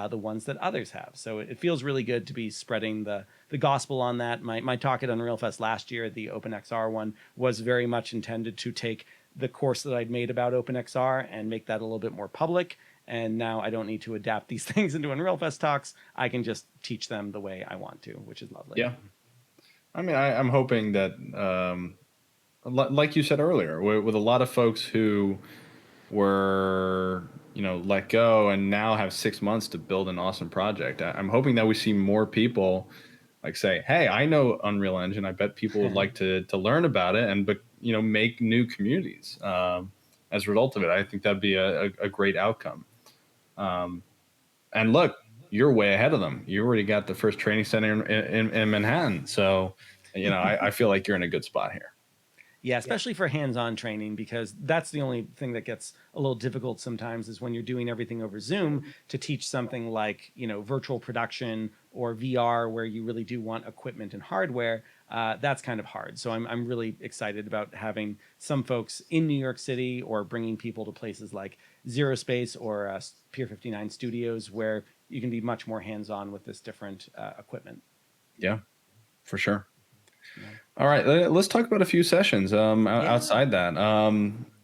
the ones that others have. So it feels really good to be spreading the gospel on that. My talk at Unreal Fest last year, the OpenXR one, was very much intended to take the course that I'd made about OpenXR and make that a little bit more public. And now I don't need to adapt these things into Unreal Fest talks. I can just teach them the way I want to, which is lovely. Yeah. I mean, I'm hoping that, like you said earlier, with a lot of folks who were, let go and now have 6 months to build an awesome project, I'm hoping that we see more people like say, hey, I know Unreal Engine. I bet people would like to learn about it but make new communities as a result of it. I think that'd be a great outcome. And look, you're way ahead of them. You already got the first training center in Manhattan. So, I feel like you're in a good spot here. Yeah, especially for hands-on training, because that's the only thing that gets a little difficult sometimes is when you're doing everything over Zoom to teach something like, virtual production or VR, where you really do want equipment and hardware. That's kind of hard. So I'm really excited about having some folks in New York City or bringing people to places like Zero Space or Pier 59 Studios, where you can be much more hands-on with this different equipment. Yeah, for sure. Yeah. All right, let's talk about a few sessions outside that.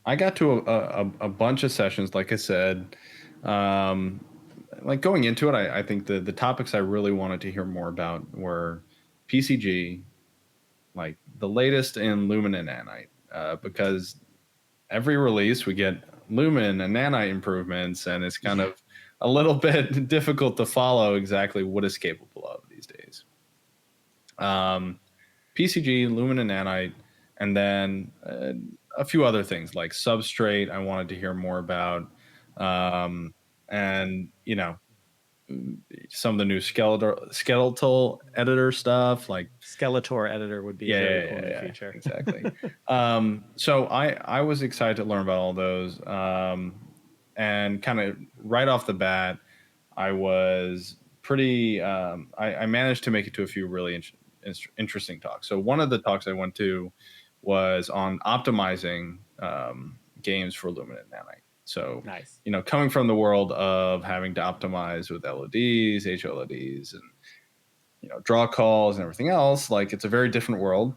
I got to a bunch of sessions, like I said. Like going into it, I think the topics I really wanted to hear more about were PCG, like the latest in Lumen and Nanite, because every release we get Lumen and Nanite improvements, and it's kind of a little bit difficult to follow exactly what it's capable of these days. PCG, Lumen and Nanite, and then a few other things like Substrate I wanted to hear more about. And, some of the new skeletal editor stuff, like Skeletor editor would be very cool in the future. Exactly. So I was excited to learn about all those. And kind of right off the bat, I was pretty. I managed to make it to a few really interesting talks. So one of the talks I went to was on optimizing games for Lumen and Nanite. So, Nice. coming from the world of having to optimize with LODs, HLODs, and draw calls and everything else, like it's a very different world.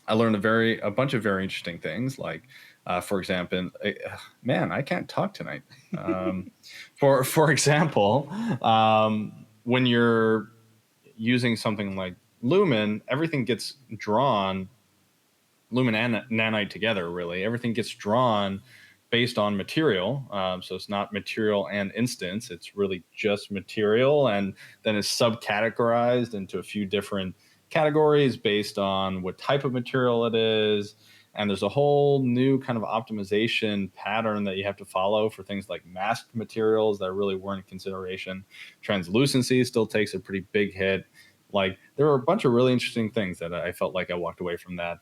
I learned a bunch of very interesting things, like, for example, man, I can't talk tonight. Um, for example, when you're using something like Lumen, everything gets drawn. Lumen and Nanite together, really, everything gets drawn based on material. So it's not material and instance; it's really just material, and then it's subcategorized into a few different categories based on what type of material it is. And there's a whole new kind of optimization pattern that you have to follow for things like masked materials that really weren't in consideration. Translucency still takes a pretty big hit. Like there were a bunch of really interesting things that I felt like I walked away from that.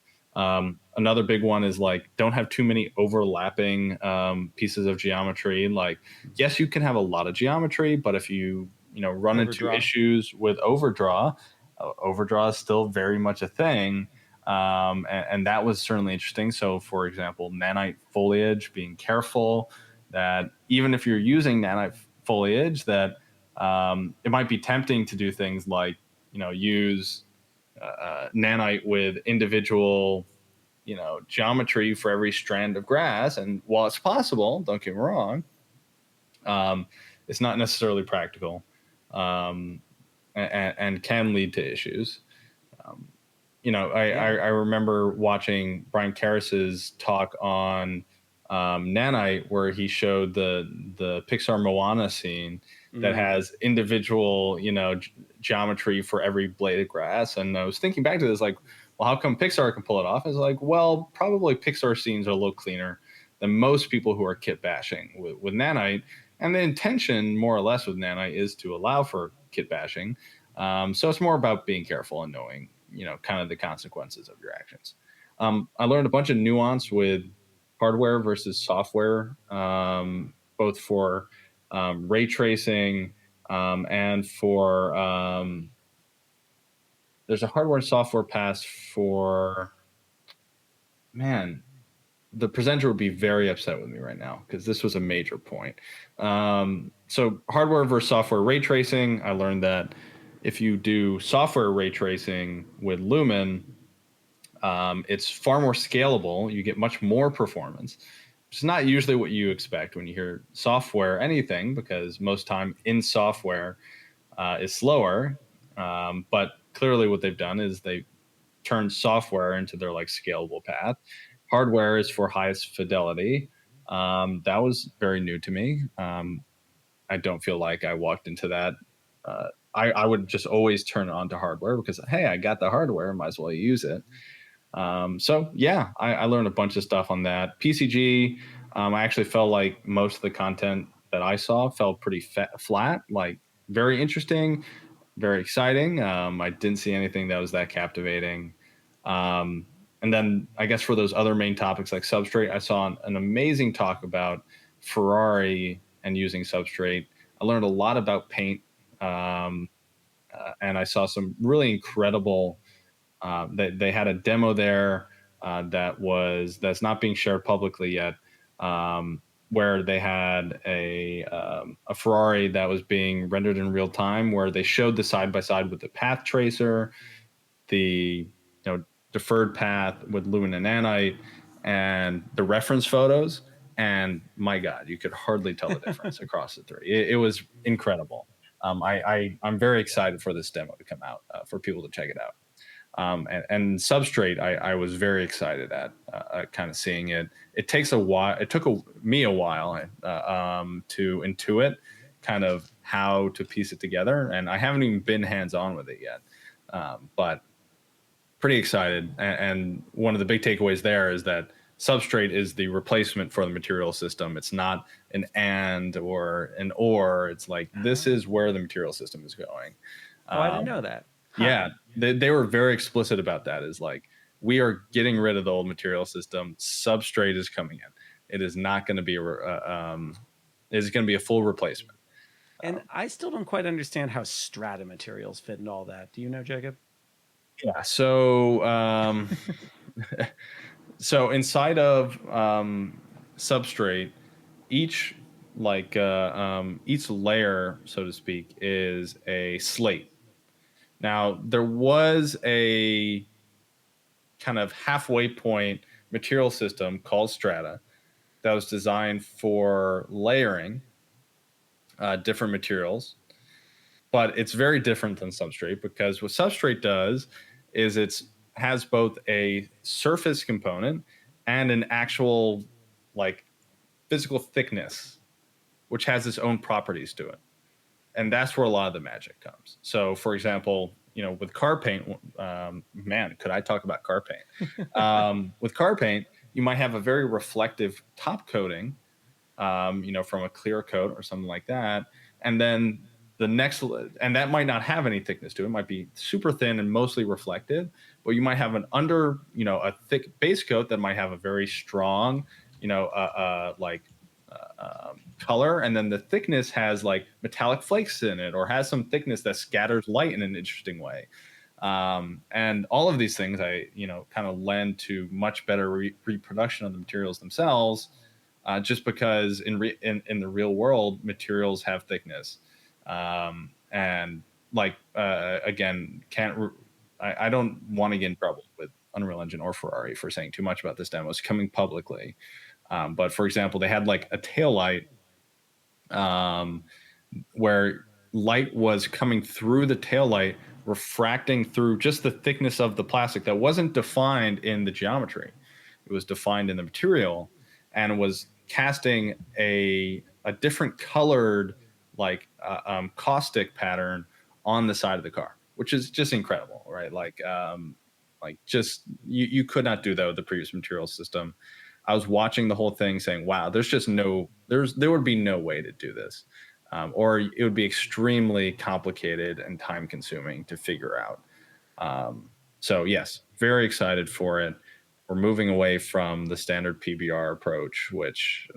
Another big one is like don't have too many overlapping pieces of geometry. Like, yes, you can have a lot of geometry, but if you run into Overdraw. issues with overdraw, overdraw is still very much a thing. And that was certainly interesting. So, for example, nanite foliage, being careful that even if you're using nanite foliage, that it might be tempting to do things like use nanite with individual geometry for every strand of grass. And while it's possible, don't get me wrong, um, it's not necessarily practical, um, and can lead to issues. um, Yeah. I remember watching Brian Karas's talk on nanite, where he showed the Pixar Moana scene that Mm. has individual geometry for every blade of grass. And I was thinking back to this, like, well, how come Pixar can pull it off? It's like, well, probably Pixar scenes are a little cleaner than most people who are kit bashing with nanite. And the intention, more or less, with nanite is to allow for kit bashing. So it's more about being careful and knowing, kind of the consequences of your actions. I learned a bunch of nuance with hardware versus software, both for ray tracing and for there's a hardware and software pass for, man, the presenter would be very upset with me right now because this was a major point. So hardware versus software ray tracing, I learned that if you do software ray tracing with Lumen, it's far more scalable. You get much more performance. It's not usually what you expect when you hear software anything, because most time in software is slower. But clearly, what they've done is they turned software into their like scalable path. Hardware is for highest fidelity. That was very new to me. I don't feel like I walked into that. I would just always turn it on to hardware because, hey, I got the hardware, might as well use it. So yeah, I learned a bunch of stuff on that. PCG, I actually felt like most of the content that I saw felt pretty flat, like very interesting, very exciting. I didn't see anything that was that captivating. Um, and then I guess for those other main topics like Substrate, I saw an amazing talk about Ferrari and using Substrate. I learned a lot about paint, um, and I saw some really incredible. They had a demo there that's not being shared publicly yet, where they had a Ferrari that was being rendered in real time, where they showed the side by side with the path tracer, the deferred path with Lumen and Nanite, and the reference photos. And my God, you could hardly tell the difference across the three. It was incredible. I'm very excited for this demo to come out, for people to check it out. And Substrate, I was very excited at kind of seeing it. It takes a while. It took me a while to intuit kind of how to piece it together, and I haven't even been hands on with it yet. But pretty excited. And one of the big takeaways there is that Substrate is the replacement for the material system. It's not an and or an or. It's like this is where the material system is going. Oh, I didn't Um, know that. Huh. yeah, they were very explicit about that. Is like, we are getting rid of the old material system. Substrate is coming in. It is not going to be it is going to be a full replacement. And I still don't quite understand how strata materials fit in all that. Do you know, Jacob? Yeah. So, so inside of substrate, each each layer, so to speak, is a slate. Now, there was a kind of halfway point material system called strata that was designed for layering different materials, but it's very different than substrate because what substrate does is it's has both a surface component and an actual like physical thickness, which has its own properties to it, and that's where a lot of the magic comes. So, for example, with car paint, man, could I talk about car paint? With car paint, you might have a very reflective top coating, from a clear coat or something like that. And then and that might not have any thickness to it. It might be super thin and mostly reflective, but you might have a thick base coat that might have a very strong, color. And then the thickness has like metallic flakes in it or has some thickness that scatters light in an interesting way. And all of these things, kind of lend to much better reproduction of the materials themselves, just because in the real world, materials have thickness, and again, I don't want to get in trouble with Unreal Engine or Ferrari for saying too much about this demo. It's coming publicly, but for example, they had like a tail light, where light was coming through the tail light, refracting through just the thickness of the plastic that wasn't defined in the geometry. It was defined in the material, and was casting a different colored caustic pattern on the side of the car, which is just incredible, right? Just you could not do that with the previous material system. I was watching the whole thing saying, wow, there would be no way to do this. Or it would be extremely complicated and time consuming to figure out. So yes, very excited for it. We're moving away from the standard PBR approach, which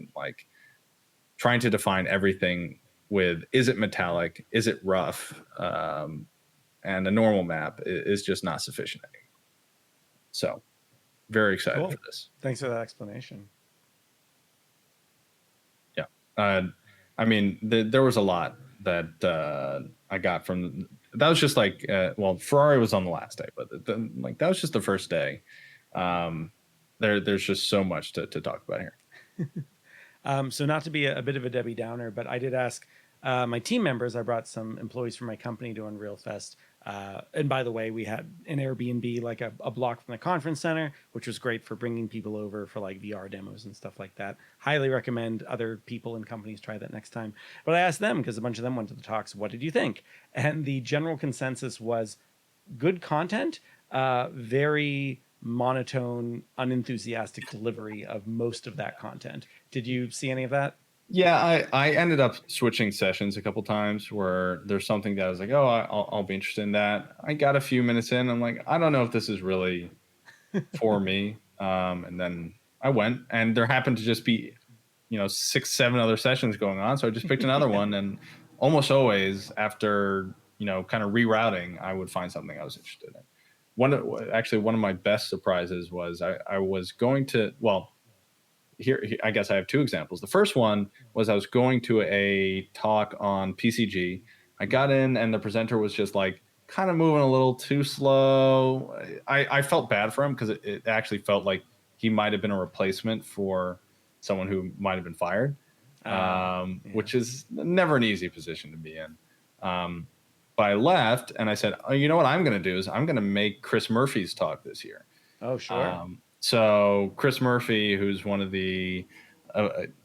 trying to define everything with, is it metallic? Is it rough? And a normal map is just not sufficient anymore. So very excited Cool. for this. Thanks for that explanation. Yeah. I mean, there was a lot that I got from that. Was just Ferrari was on the last day, but that was just the first day. There's just so much to talk about here. So not to be a bit of a Debbie Downer, but I did ask my team members. I brought some employees from my company to Unreal Fest. And by the way, we had an Airbnb like a block from the conference center, which was great for bringing people over for like VR demos and stuff like that. Highly recommend other people and companies try that next time. But I asked them, because a bunch of them went to the talks, what did you think? And the general consensus was good content, very monotone, unenthusiastic delivery of most of that content. Did you see any of that? Yeah, I ended up switching sessions a couple times where there's something that I was like, oh, I'll be interested in that. I got a few minutes in. I'm like, I don't know if this is really for me. And then I went, and there happened to just be, 6, 7 other sessions going on. So I just picked another one. And almost always after, kind of rerouting, I would find something I was interested in. One of my best surprises was I was going to, here, I guess I have 2 examples. The first one was I was going to a talk on PCG. I got in, and the presenter was just kind of moving a little too slow. I felt bad for him because it actually felt like he might have been a replacement for someone who might have been fired, Yeah. which is never an easy position to be in. But I left, and I said, oh, you know what I'm going to do is I'm going to make Chris Murphy's talk this year. Oh, sure. So Chris Murphy, who's one of the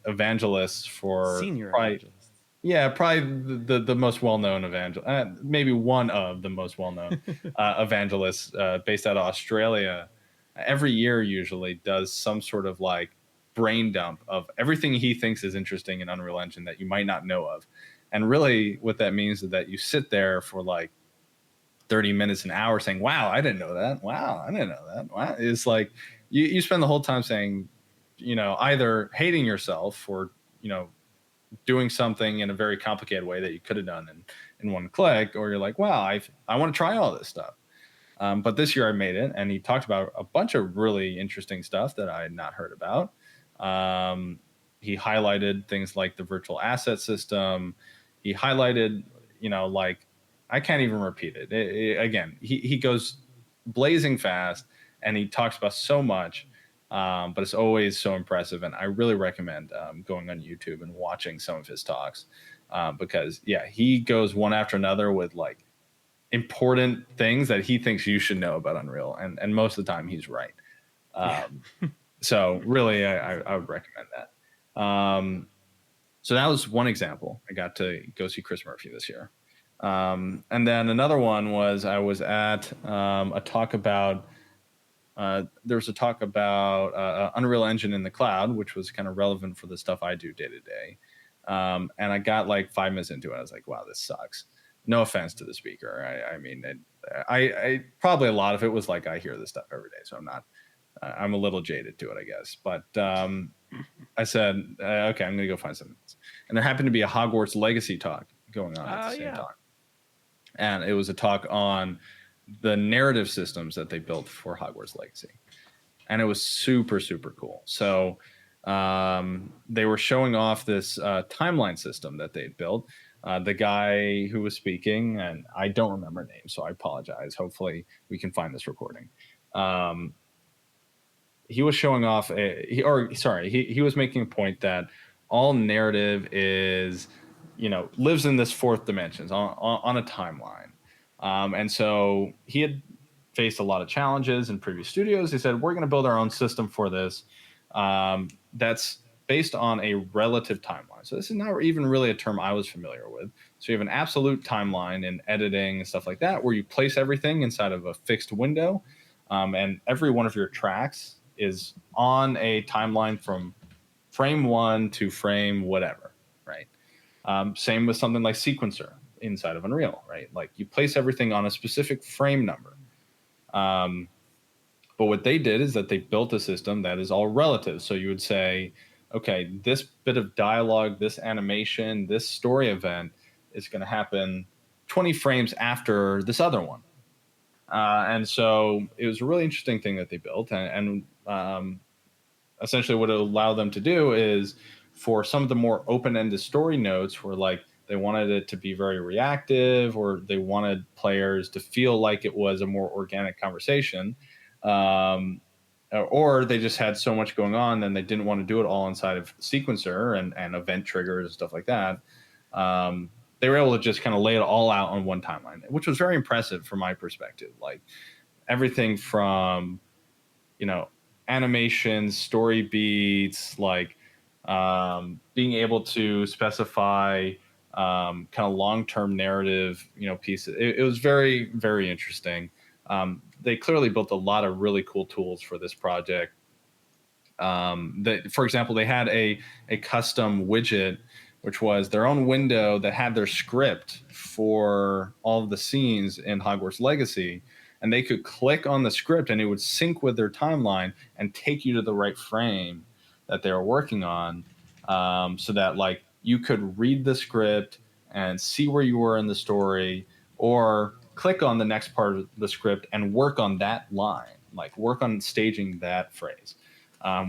evangelists for Senior evangelists. Yeah, probably the most well-known evangelist, maybe one of the most well-known evangelists, based out of Australia. Every year usually does some sort of brain dump of everything he thinks is interesting in Unreal Engine that you might not know of. And really what that means is that you sit there for 30 minutes, an hour saying, wow, I didn't know that. Wow, I didn't know that. Wow. It's you spend the whole time saying, either hating yourself for, doing something in a very complicated way that you could have done in one click, or you're like, wow, I want to try all this stuff. But this year I made it, and he talked about a bunch of really interesting stuff that I had not heard about. Um, he highlighted things like the virtual asset system. He highlighted, like, I can't even repeat it. Again, he goes blazing fast, and he talks about so much, but it's always so impressive. And I really recommend going on YouTube and watching some of his talks, because yeah, he goes one after another with like important things that he thinks you should know about Unreal, and most of the time he's right. Yeah. So really, I would recommend that. So that was one example. I got to go see Chris Murphy this year. And then another one was I was at a talk about there was a talk about Unreal Engine in the cloud, which was kind of relevant for the stuff I do day to day. And I got like 5 minutes into it. I was like, wow, this sucks. No offense to the speaker. I mean, I probably a lot of it was like, I hear this stuff every day, so I'm a little jaded to it, I guess. But I said, okay, I'm going to go find something else. And there happened to be a Hogwarts Legacy talk going on at the same time. And it was a talk on the narrative systems that they built for Hogwarts Legacy. And it was super, super cool. So they were showing off this timeline system that they'd built. The guy who was speaking, and I don't remember names, so I apologize. Hopefully we can find this recording. He was showing off he was making a point that all narrative is, lives in this fourth dimensions on a timeline. And so he had faced a lot of challenges in previous studios. He said, we're going to build our own system for this that's based on a relative timeline. So this is not even really a term I was familiar with. So you have an absolute timeline in editing and stuff like that, where you place everything inside of a fixed window. And every one of your tracks is on a timeline from frame 1 to frame whatever, right? Same with something like Sequencer inside of Unreal, right? Like you place everything on a specific frame number. But what they did is that they built a system that is all relative. So you would say, okay, this bit of dialogue, this animation, this story event is going to happen 20 frames after this other one. And so it was a really interesting thing that they built. And essentially what it allowed them to do is, for some of the more open-ended story notes where like they wanted it to be very reactive, or they wanted players to feel like it was a more organic conversation, or they just had so much going on then they didn't want to do it all inside of Sequencer and event triggers and stuff like that. They were able to just kind of lay it all out on one timeline, which was very impressive from my perspective. Like everything from, animations, story beats, like being able to specify kind of long-term narrative, pieces. It was very, very interesting. They clearly built a lot of really cool tools for this project. For example, they had a custom widget, which was their own window that had their script for all of the scenes in Hogwarts Legacy. And they could click on the script and it would sync with their timeline and take you to the right frame that they were working on, so that like you could read the script and see where you were in the story, or click on the next part of the script and work on that line, like work on staging that phrase,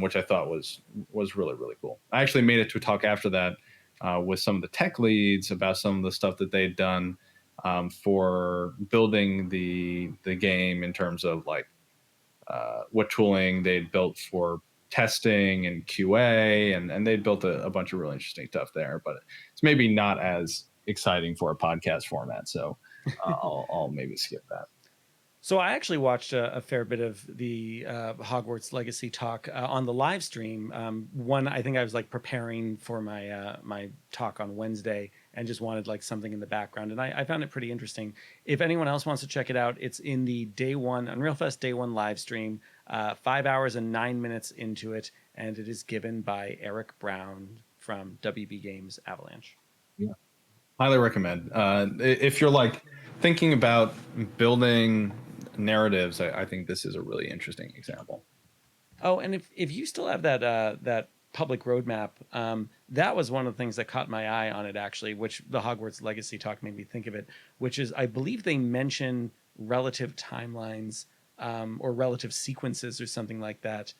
which I thought was really, really cool. I actually made it to a talk after that with some of the tech leads about some of the stuff that they'd done for building the game, in terms of like what tooling they'd built for testing and QA, and they'd built a bunch of really interesting stuff there. But it's maybe not as exciting for a podcast format, so I'll maybe skip that. So I actually watched a fair bit of the Hogwarts Legacy talk on the live stream. I think I was like preparing for my talk on Wednesday and just wanted like something in the background, and I found it pretty interesting. If anyone else wants to check it out, it's in the Day One Unreal Fest Day One live stream. 5 hours and 9 minutes into it, and it is given by Eric Brown from WB Games Avalanche. Yeah, highly recommend. If you're like thinking about building narratives, I think this is a really interesting example. Oh, and if you still have that public roadmap. That was one of the things that caught my eye on it, actually, which the Hogwarts Legacy talk made me think of it, which is I believe they mention relative timelines or relative sequences or something like that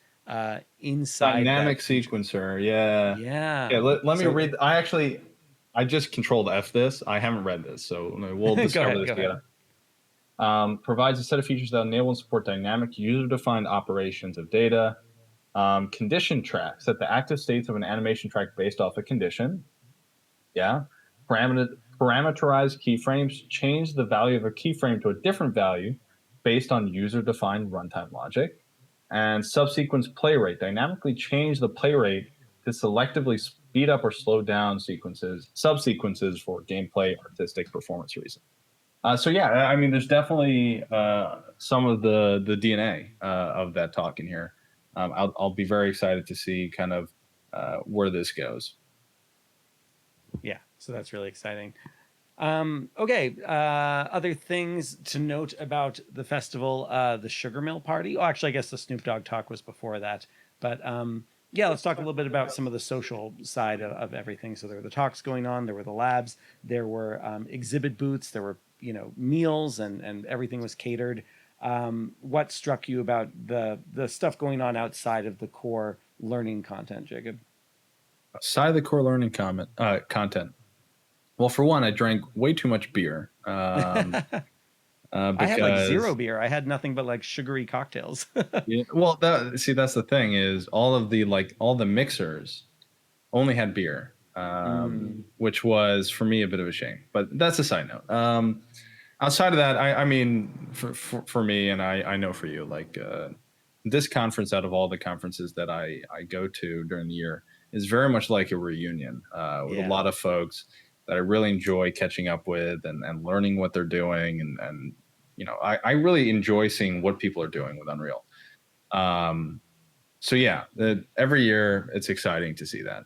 inside Dynamic that feature. sequencer, yeah. Yeah. Yeah, let me So read. I just controlled F this. I haven't read this, so we'll go discover ahead, this go ahead. together. Provides a set of features that enable and support dynamic user-defined operations of data. Condition track, set the active states of an animation track based off a condition. Yeah. Parameterize keyframes, change the value of a keyframe to a different value based on user-defined runtime logic. And subsequence play rate, dynamically change the play rate to selectively speed up or slow down subsequences for gameplay, artistic performance reasons. So yeah, I mean, there's definitely some of the DNA of that talk in here. I'll be very excited to see kind of where this goes. Yeah, so that's really exciting. Okay, other things to note about the festival, the Sugar Mill Party. Oh, actually, I guess the Snoop Dogg talk was before that. But yeah, let's talk a little bit about some of the social side of everything. So there were the talks going on, there were the labs, there were exhibit booths, there were meals, and everything was catered. What struck you about the stuff going on outside of the core learning content, Jacob? Side of the core learning content. Well, for one, I drank way too much beer. I had like zero Because beer. I had nothing but like sugary cocktails. yeah, well, that's the thing is all the mixers only had beer, Mm, which was for me a bit of a shame. But that's a side note. Outside of that, I mean, for me, and I know for you, like this conference, out of all the conferences that I go to during the year, is very much like a reunion with a yeah. lot of folks that I really enjoy catching up with and learning what they're doing, and I really enjoy seeing what people are doing with Unreal. Um, so yeah, every year it's exciting to see that.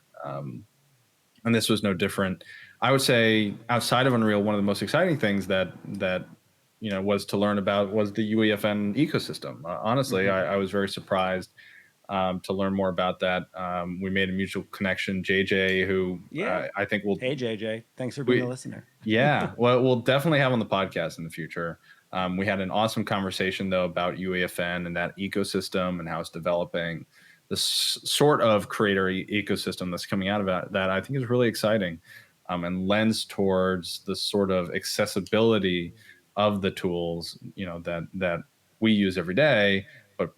And this was no different. I would say outside of Unreal, one of the most exciting things that was to learn about was the UEFN ecosystem. Honestly, Hmm. I was very surprised to learn more about that. We made a mutual connection, JJ, who Yeah. I think will Hey, JJ. Thanks for being a we listener. yeah, well, we'll definitely have on the podcast in the future. We had an awesome conversation though about UEFN and that ecosystem and how it's developing. This sort of creator ecosystem that's coming out of that I think is really exciting, and lends towards the sort of accessibility of the tools that we use every day, but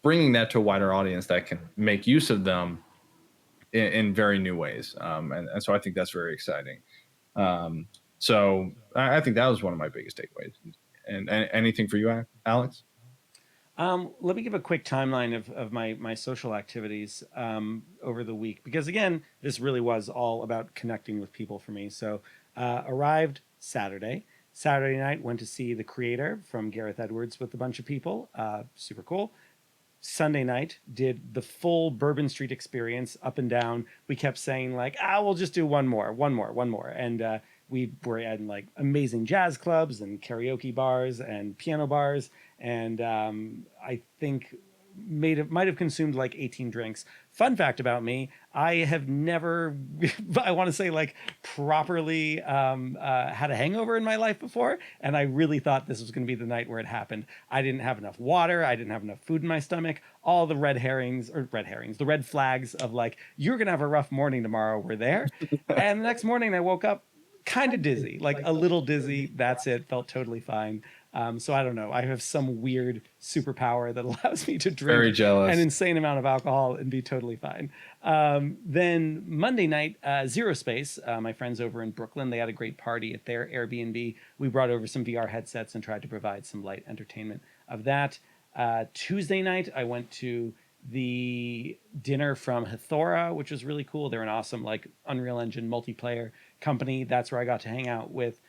bringing that to a wider audience that can make use of them in very new ways. And so I think that's very exciting. Um, so I think that was one of my biggest takeaways. And anything for you, Alex? Let me give a quick timeline of my social activities over the week, because again, this really was all about connecting with people for me. So arrived Saturday. Saturday night, went to see The Creator from Gareth Edwards with a bunch of people. Super cool. Sunday night, did the full Bourbon Street experience up and down. We kept saying like, we'll just do one more, and we were at like amazing jazz clubs and karaoke bars and piano bars, and I think might have consumed like 18 drinks. Fun fact about me, I have never I want to say like properly had a hangover in my life before, and I really thought this was going to be the night where it happened. I didn't have enough water, I didn't have enough food in my stomach. All the the red flags of like, you're going to have a rough morning tomorrow were there. And the next morning I woke up kind of dizzy, like a little dizzy. That's it. Felt totally fine. So I don't know. I have some weird superpower that allows me to Very drink an jealous. insane amount of alcohol and be totally fine. Then Monday night, Zero Space, my friends over in Brooklyn, they had a great party at their Airbnb. We brought over some VR headsets and tried to provide some light entertainment of that. Tuesday night, I went to the dinner from Hithora, which was really cool. They're an awesome like Unreal Engine multiplayer company. That's where I got to hang out with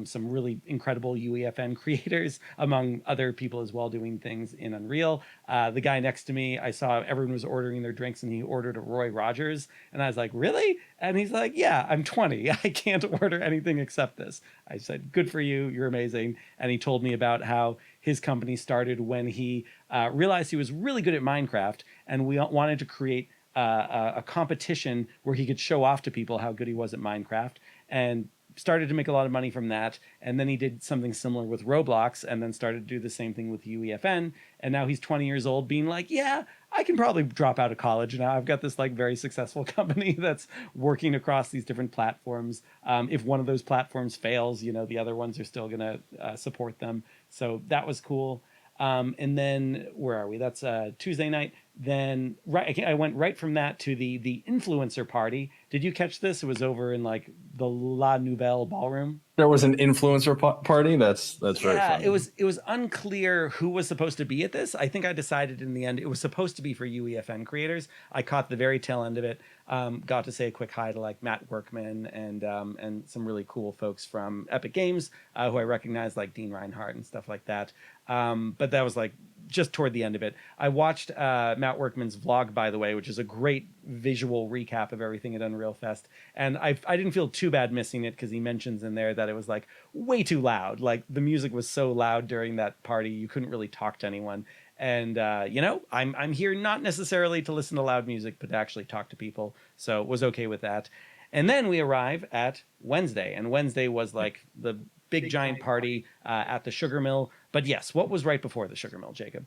some really incredible UEFN creators, among other people as well, doing things in Unreal. The guy next to me, I saw everyone was ordering their drinks, and he ordered a Roy Rogers, and I was like, "Really?" And he's like, "Yeah, I'm 20. I can't order anything except this." I said, "Good for you. You're amazing." And he told me about how his company started when he realized he was really good at Minecraft, and we wanted to create a competition where he could show off to people how good he was at Minecraft, and started to make a lot of money from that. And then he did something similar with Roblox, and then started to do the same thing with UEFN. And now he's 20 years old, being like, yeah, I can probably drop out of college now. I've got this like very successful company that's working across these different platforms. If one of those platforms fails, you know, the other ones are still going to support them. So that was cool. And then where are we? That's Tuesday night. Then I went right from that to the influencer party. Did you catch this? It was over in like the La Nouvelle Ballroom. There was an influencer party. That's very Yeah, funny. it was unclear who was supposed to be at this. I think I decided in the end it was supposed to be for UEFN creators. I caught the very tail end of it. Got to say a quick hi to like Matt Workman and some really cool folks from Epic Games who I recognize, like Dean Reinhardt and stuff like that. But that was like just toward the end of it. I watched Matt Workman's vlog, by the way, which is a great visual recap of everything at Unreal Fest. And I didn't feel too bad missing it because he mentions in there that it was like way too loud. Like the music was so loud during that party, you couldn't really talk to anyone. And you know, I'm here not necessarily to listen to loud music, but to actually talk to people. So was okay with that. And then we arrive at Wednesday, and Wednesday was like the big giant party at the Sugar Mill. But yes, what was right before the Sugar Mill, Jacob?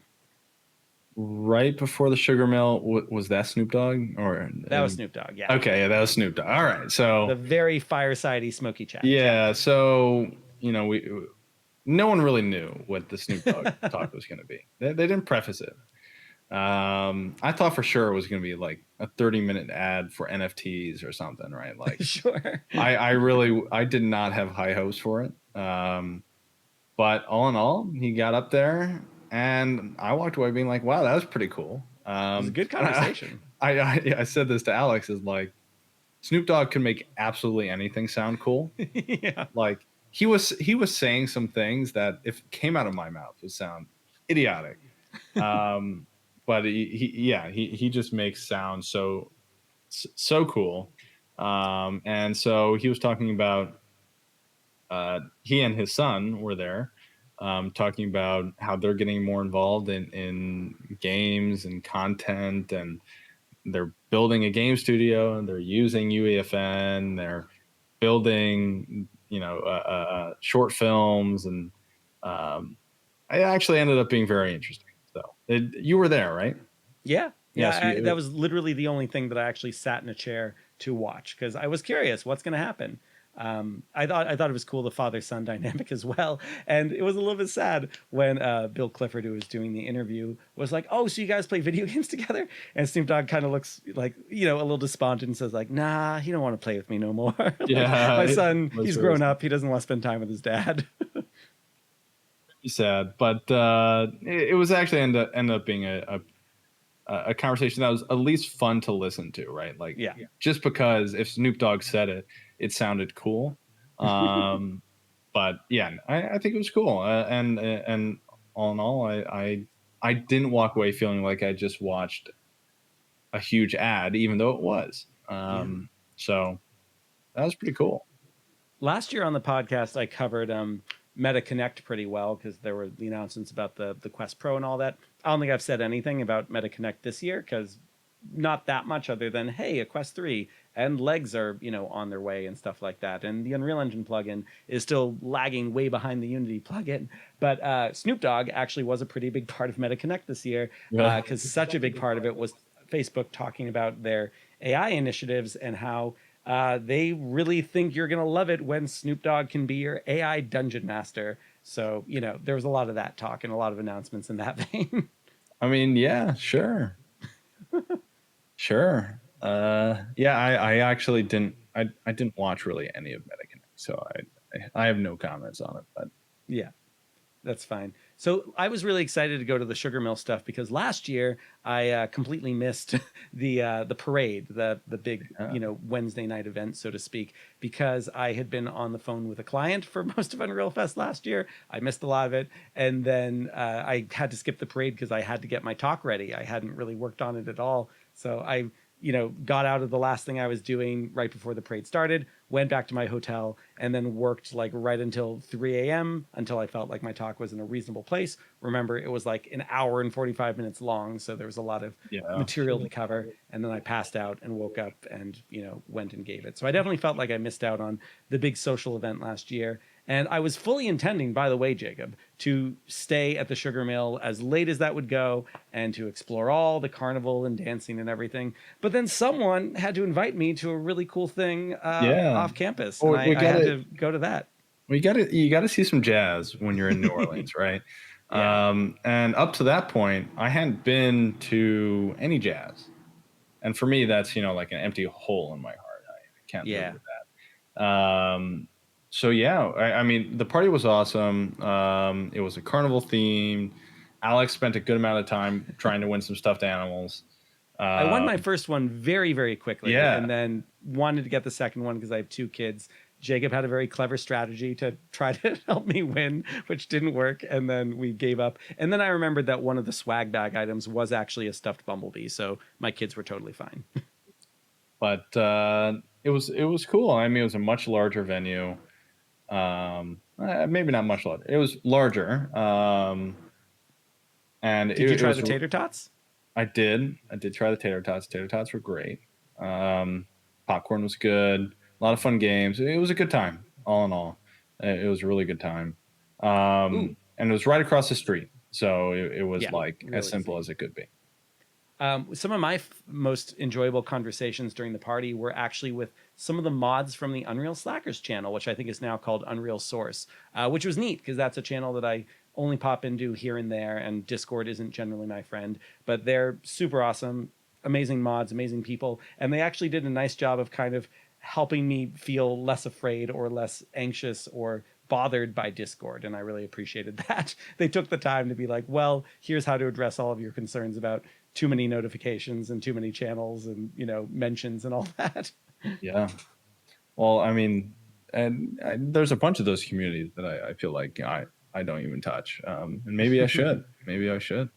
Right before the Sugar Mill, was that Snoop Dogg or That was Snoop Dogg. Yeah. Okay, yeah, that was Snoop Dogg. All right, so The very firesidey, smoky chat. yeah, so you know no one really knew what the Snoop Dogg talk was going to be. They didn't preface it. I thought for sure it was going to be like a 30-minute ad for NFTs or something, right? Like, Sure. I did not have high hopes for it. But all in all, he got up there, and I walked away being like, "Wow, that was pretty cool." It was a good conversation. I said this to Alex, is like, Snoop Dogg can make absolutely anything sound cool. Yeah. Like he was saying some things that if it came out of my mouth would sound idiotic. But he just makes sound so cool. And so he was talking about he and his son were there, talking about how they're getting more involved in games and content, and they're building a game studio, and they're using UEFN. They're building, short films, and I actually ended up being very interesting. So you were there, right? Yeah. Yes, Yeah. That was literally the only thing that I actually sat in a chair to watch because I was curious what's going to happen. I thought it was cool, the father-son dynamic as well, and it was a little bit sad when Bill Clifford, who was doing the interview, was like, "Oh, so you guys play video games together?" And Snoop Dogg kind of looks like, a little despondent and says like, "Nah, he don't want to play with me no more. Like, Yeah, my son, he's really grown up. He doesn't want to spend time with his dad." sad, but it was actually ended up being a conversation that was at least fun to listen to, right? Like, Yeah. just because if Snoop Dogg said it, it sounded cool. But yeah, I think it was cool, and all in all, I didn't walk away feeling like I just watched a huge ad, even though it was. So that was pretty cool. Last year on the podcast, I covered Meta Connect pretty well because there were the announcements about the Quest Pro and all that. I don't think I've said anything about Meta Connect this year because not that much other than, hey, a Quest 3 and legs are, on their way and stuff like that. And the Unreal Engine plugin is still lagging way behind the Unity plugin. But Snoop Dogg actually was a pretty big part of Meta Connect this year because such a big part of it was Facebook talking about their AI initiatives and how they really think you're going to love it when Snoop Dogg can be your AI dungeon master. So, there was a lot of that talk and a lot of announcements in that vein. I mean, yeah, sure. Sure. Yeah, I actually didn't watch really any of Meta Connect, so I have no comments on it, but yeah, that's fine. So I was really excited to go to the Sugar Mill stuff because last year I completely missed the parade, the big Wednesday night event, so to speak, because I had been on the phone with a client for most of Unreal Fest last year. I missed a lot of it, and then I had to skip the parade because I had to get my talk ready. I hadn't really worked on it at all, so I got out of the last thing I was doing right before the parade started, went back to my hotel, and then worked like right until 3 a.m. until I felt like my talk was in a reasonable place. Remember, it was like an hour and 45 minutes long, so there was a lot of Yeah. material to cover. And then I passed out and woke up and, went and gave it. So I definitely felt like I missed out on the big social event last year. And I was fully intending, by the way, Jacob, to stay at the Sugar Mill as late as that would go and to explore all the carnival and dancing and everything. But then someone had to invite me to a really cool thing Yeah. off campus, Well, and I had to go to that. you gotta see some jazz when you're in New Orleans, right? Yeah. And up to that point, I hadn't been to any jazz, and for me, that's like an empty hole in my heart. I can't live Yeah. with that. So yeah, I mean, the party was awesome. It was a carnival theme. Alex spent a good amount of time trying to win some stuffed animals. I won my Um, first one very, very quickly yeah, and then wanted to get the second one because I have two kids. Jacob had a very clever strategy to try to help me win, which didn't work. And then we gave up. And then I remembered that one of the swag bag items was actually a stuffed bumblebee. So my kids were totally fine. but it was cool. I mean, it was a much larger venue. Maybe not much larger. It was larger. And Did you it try was. the tater tots? I did try the tater tots. Tater tots were great. Um, Popcorn was good. A lot of fun games. It was a good time, all in all. It was a really good time. Ooh, And it was right across the street, so it was yeah, like as really simple easy. as it could be. Some of my most enjoyable conversations during the party were actually with some of the mods from the Unreal Slackers channel, which I think is now called Unreal Source, which was neat because that's a channel that I only pop into here and there, and Discord isn't generally my friend, but they're super awesome, amazing mods, amazing people, and they actually did a nice job of kind of helping me feel less afraid or less anxious or bothered by Discord. And I really appreciated that. They took the time to be like, well, here's how to address all of your concerns about too many notifications and too many channels and, mentions and all that. Yeah. Well, I mean, there's a bunch of those communities that I feel like I don't even touch, and maybe I should. Maybe I should.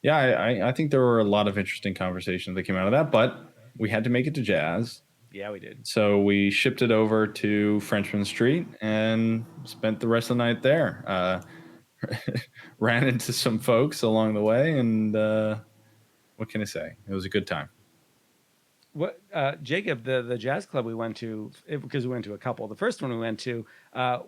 Yeah, I think there were a lot of interesting conversations that came out of that, but we had to make it to jazz. Yeah, we did. So we shipped it over to Frenchman Street and spent the rest of the night there. Ran into some folks along the way, and what can I say? It was a good time. What Jacob, the jazz club we went to, because we went to a couple. The first one we went to,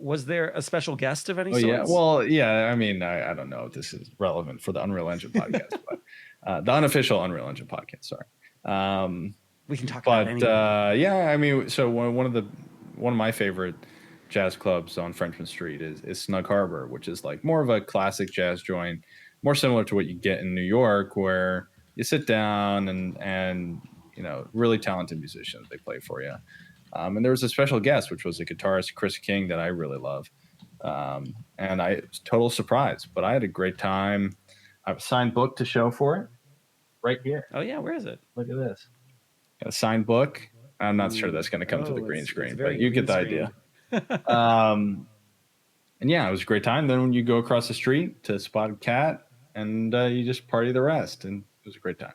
was there a special guest of any Oh yeah, sorts? well yeah. I mean, I don't know if this is relevant for the Unreal Engine podcast, but the unofficial Unreal Engine podcast. Sorry. We can talk about But anything. yeah, I mean, so one of my favorite jazz clubs on Frenchman Street is Snug Harbor, which is like more of a classic jazz joint, more similar to what you get in New York, where you sit down and really talented musicians, they play for you. And there was a special guest, which was a guitarist, Chris King, that I really love. And I was total surprise, but I had a great time. I have a signed book to show for it right here. Oh yeah, where is it? Look at this. Got a signed book. I'm not sure Ooh. that's going to come to the Oh, green it's screen, very but you get green the screened. idea. Um, and yeah, it was a great time. Then when you go across the street to Spotted Cat, and you just party the rest, and it was a great time.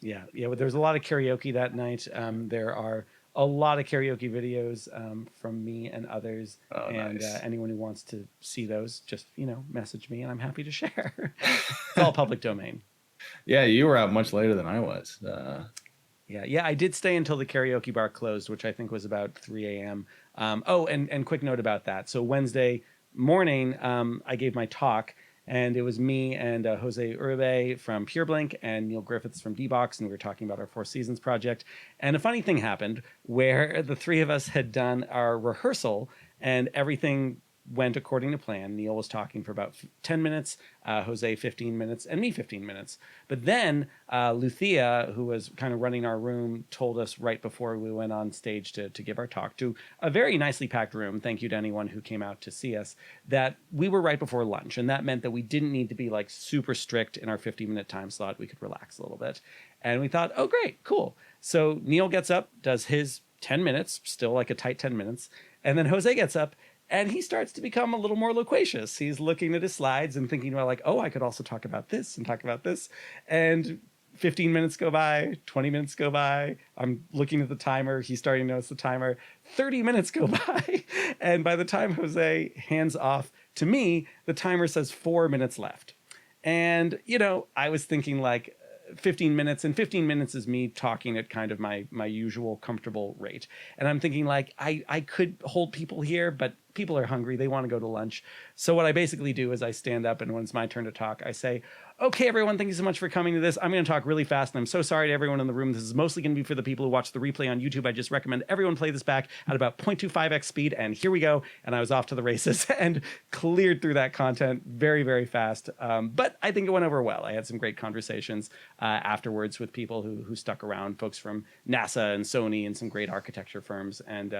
Yeah, yeah. But there's a lot of karaoke that night. There are a lot of karaoke videos from me and others. Oh, And nice. anyone who wants to see those, just message me, and I'm happy to share. It's all public domain. Yeah, you were out much later than I was. Yeah, yeah. I did stay until the karaoke bar closed, which I think was about 3 a.m. Oh, and quick note about that. So Wednesday morning, I gave my talk, and it was me and Jose Uribe from PureBlink and Neil Griffiths from D-Box, and we were talking about our Four Seasons project. And a funny thing happened where the three of us had done our rehearsal, and everything went according to plan. Neil was talking for about 10 minutes, Jose 15 minutes, and me 15 minutes. But then Luthia, who was kind of running our room, told us right before we went on stage to give our talk to a very nicely packed room. Thank you to anyone who came out to see us, that we were right before lunch. And that meant that we didn't need to be like super strict in our 50-minute time slot. We could relax a little bit. And we thought, oh, great, cool. So Neil gets up, does his 10 minutes, still like a tight 10 minutes. And then Jose gets up and he starts to become a little more loquacious. He's looking at his slides and thinking about like, oh, I could also talk about this and talk about this. And 15 minutes go by, 20 minutes go by. I'm looking at the timer. He's starting to notice the timer. 30 minutes go by. And by the time Jose hands off to me, the timer says 4 minutes left. And, I was thinking like 15 minutes, and 15 minutes is me talking at kind of my usual comfortable rate. And I'm thinking like, I could hold people here, but people are hungry. They want to go to lunch. So what I basically do is I stand up, and when it's my turn to talk, I say, okay, everyone, thank you so much for coming to this. I'm going to talk really fast, and I'm so sorry to everyone in the room. This is mostly going to be for the people who watch the replay on YouTube. I just recommend everyone play this back at about 0.25x speed, and here we go. And I was off to the races and cleared through that content very, very fast. But I think it went over well. I had some great conversations afterwards with people who stuck around, folks from NASA and Sony and some great architecture firms. And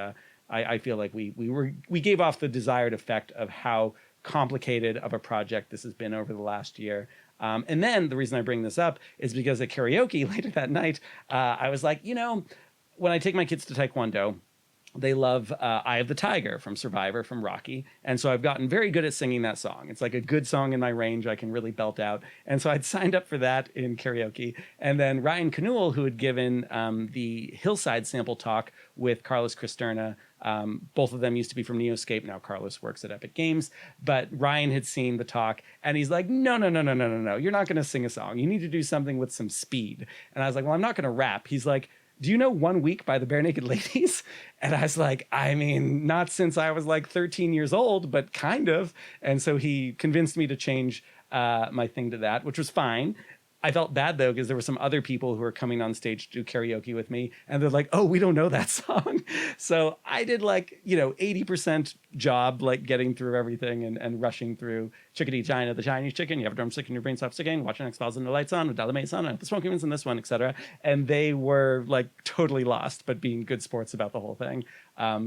I feel like we gave off the desired effect of how complicated of a project this has been over the last year. And then the reason I bring this up is because at karaoke later that night, I was like, when I take my kids to Taekwondo, they love Eye of the Tiger from Survivor, from Rocky. And so I've gotten very good at singing that song. It's like a good song in my range. I can really belt out. And so I'd signed up for that in karaoke. And then Ryan Knull, who had given the Hillside sample talk with Carlos Cristerna, both of them used to be from Neoscape. Now Carlos works at Epic Games. But Ryan had seen the talk, and he's like, no. You're not going to sing a song. You need to do something with some speed. And I was like, well, I'm not going to rap. He's like, do you know 1 Week by the Bare Naked Ladies? And I was like, I mean, not since I was like 13 years old, but kind of. And so he convinced me to change my thing to that, which was fine. I felt bad though, because there were some other people who were coming on stage to do karaoke with me, and they're like, oh, we don't know that song. So I did 80% job, like getting through everything and rushing through Chickadee China, the Chinese chicken. You have a drumstick and your brain stops sticking, watching X-Files and the lights on, with Dalamates on, and the smoking ones in this one, etc. And they were like totally lost, but being good sports about the whole thing.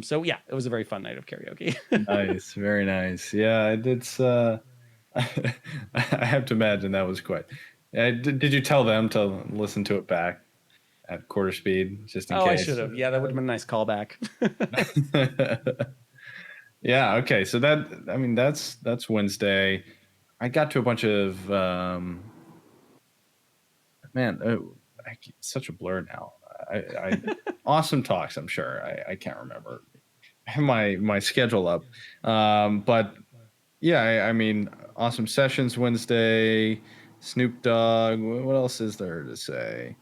So yeah, it was a very fun night of karaoke. Nice, very nice. Yeah, it's. I have to imagine that was quite. Did you tell them to listen to it back at quarter speed, just in case? I should have. Yeah, that would have been a nice callback. Yeah. Okay. So that's Wednesday. I got to a bunch of such a blur now. I awesome talks. I'm sure. I can't remember. I have my schedule up, but yeah. Awesome sessions Wednesday. Snoop Dogg. What else is there to say?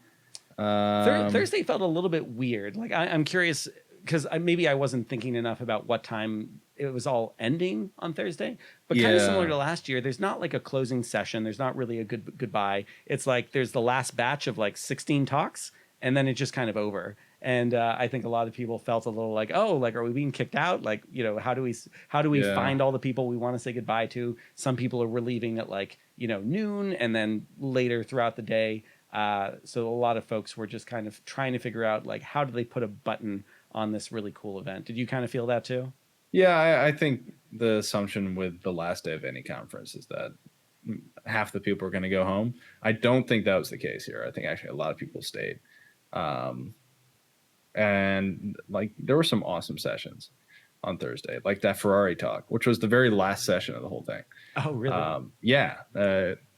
Thursday felt a little bit weird. Like I'm curious because maybe I wasn't thinking enough about what time it was all ending on Thursday. But kind of similar to last year, there's not like a closing session. There's not really a goodbye. It's like there's the last batch of like 16 talks, and then it's just kind of over. And I think a lot of people felt a little like, oh, like, are we being kicked out? Like, how do we find all the people we want to say goodbye to? Some people were leaving at like, noon, and then later throughout the day. So a lot of folks were just kind of trying to figure out like, how do they put a button on this really cool event? Did you kind of feel that too? Yeah, I think the assumption with the last day of any conference is that half the people are going to go home. I don't think that was the case here. I think actually a lot of people stayed. And like there were some awesome sessions on Thursday, like that Ferrari talk, which was the very last session of the whole thing. Oh, really? Yeah,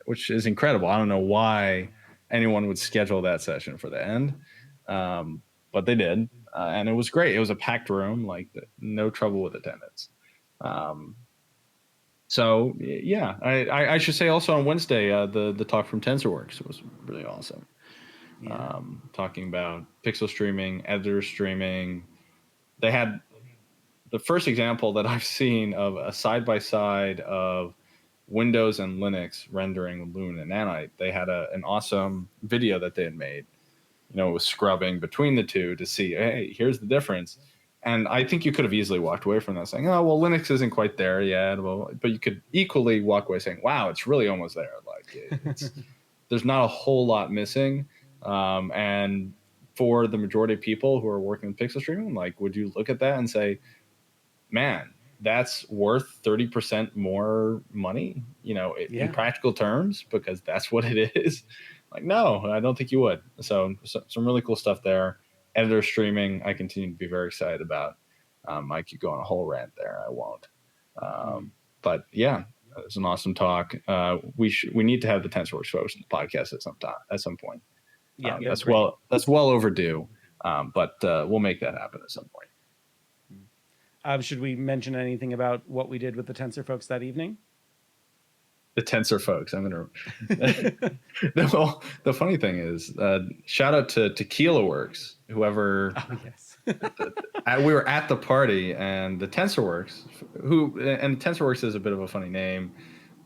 which is incredible. I don't know why anyone would schedule that session for the end, but they did, and it was great. It was a packed room, like no trouble with attendance. So yeah, I should say also on Wednesday, the talk from TensorWorks was really awesome. Yeah. Talking about pixel streaming, editor streaming. They had the first example that I've seen of a side-by-side of Windows and Linux rendering Loon and Nanite. They had an awesome video that they had made. It was scrubbing between the two to see, hey, here's the difference. And I think you could have easily walked away from that saying, oh, well, Linux isn't quite there yet. Well, but you could equally walk away saying, wow, it's really almost there. Like there's not a whole lot missing. And for the majority of people who are working with pixel streaming, like, would you look at that and say, man, that's worth 30% more money, in practical terms, because that's what it is? Like, no, I don't think you would. So some really cool stuff there. Editor streaming, I continue to be very excited about. I could go on a whole rant there. I won't. But yeah, it's an awesome talk. We need to have the TensorWorks folks in the podcast at some point. Yeah, they're That's great. well overdue. But we'll make that happen at some point. Should we mention anything about what we did with the Tensor folks that evening? The Tensor folks. I'm gonna. Well, the funny thing is, shout out to Tequila Works, whoever. Oh yes. We were at the party, and the Tensor Works, and Tensor Works is a bit of a funny name.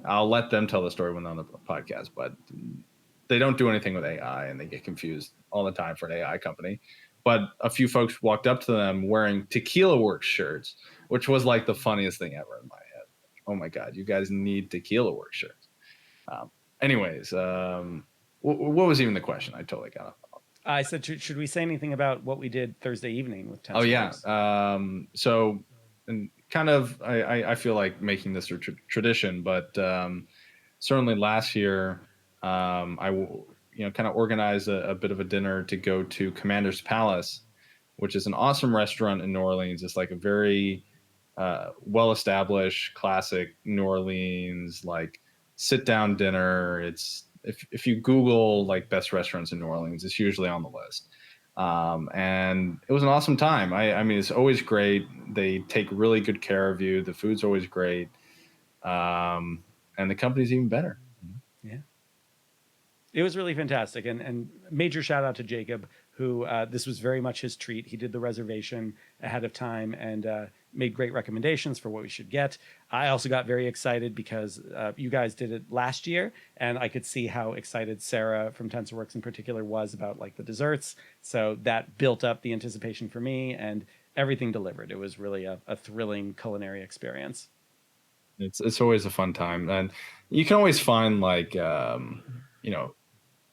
I'll let them tell the story when they're on the podcast, but they don't do anything with AI, and they get confused all the time for an AI company. But a few folks walked up to them wearing Tequila Works shirts, which was like the funniest thing ever in my head. Oh my God, you guys need Tequila Works shirts. Anyways, what was even the question? I totally got off. I said, should we say anything about what we did Thursday evening with Tensor? Oh yeah. Works? So, and kind of, I feel like making this a tradition, but certainly last year, kind of organized a bit of a dinner to go to Commander's Palace, which is an awesome restaurant in New Orleans. It's like a very well-established, classic New Orleans like sit-down dinner. It's if you Google like best restaurants in New Orleans, it's usually on the list. And it was an awesome time. I mean, it's always great. They take really good care of you. The food's always great. And the company's even better. Yeah. It was really fantastic. And major shout out to Jacob, who this was very much his treat. He did the reservation ahead of time and made great recommendations for what we should get. I also got very excited because you guys did it last year, and I could see how excited Sarah from TensorWorks in particular was about like the desserts. So that built up the anticipation for me, and everything delivered. It was really a thrilling culinary experience. It's always a fun time, and you can always find like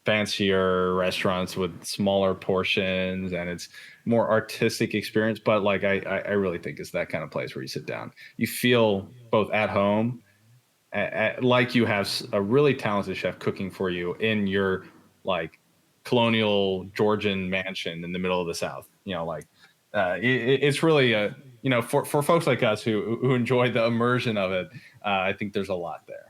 fancier restaurants with smaller portions, and it's more artistic experience. But like I really think it's that kind of place where you sit down, you feel both at home, like you have a really talented chef cooking for you in your like colonial Georgian mansion in the middle of the South. It's really a for folks like us who enjoy the immersion of it. I think there's a lot there.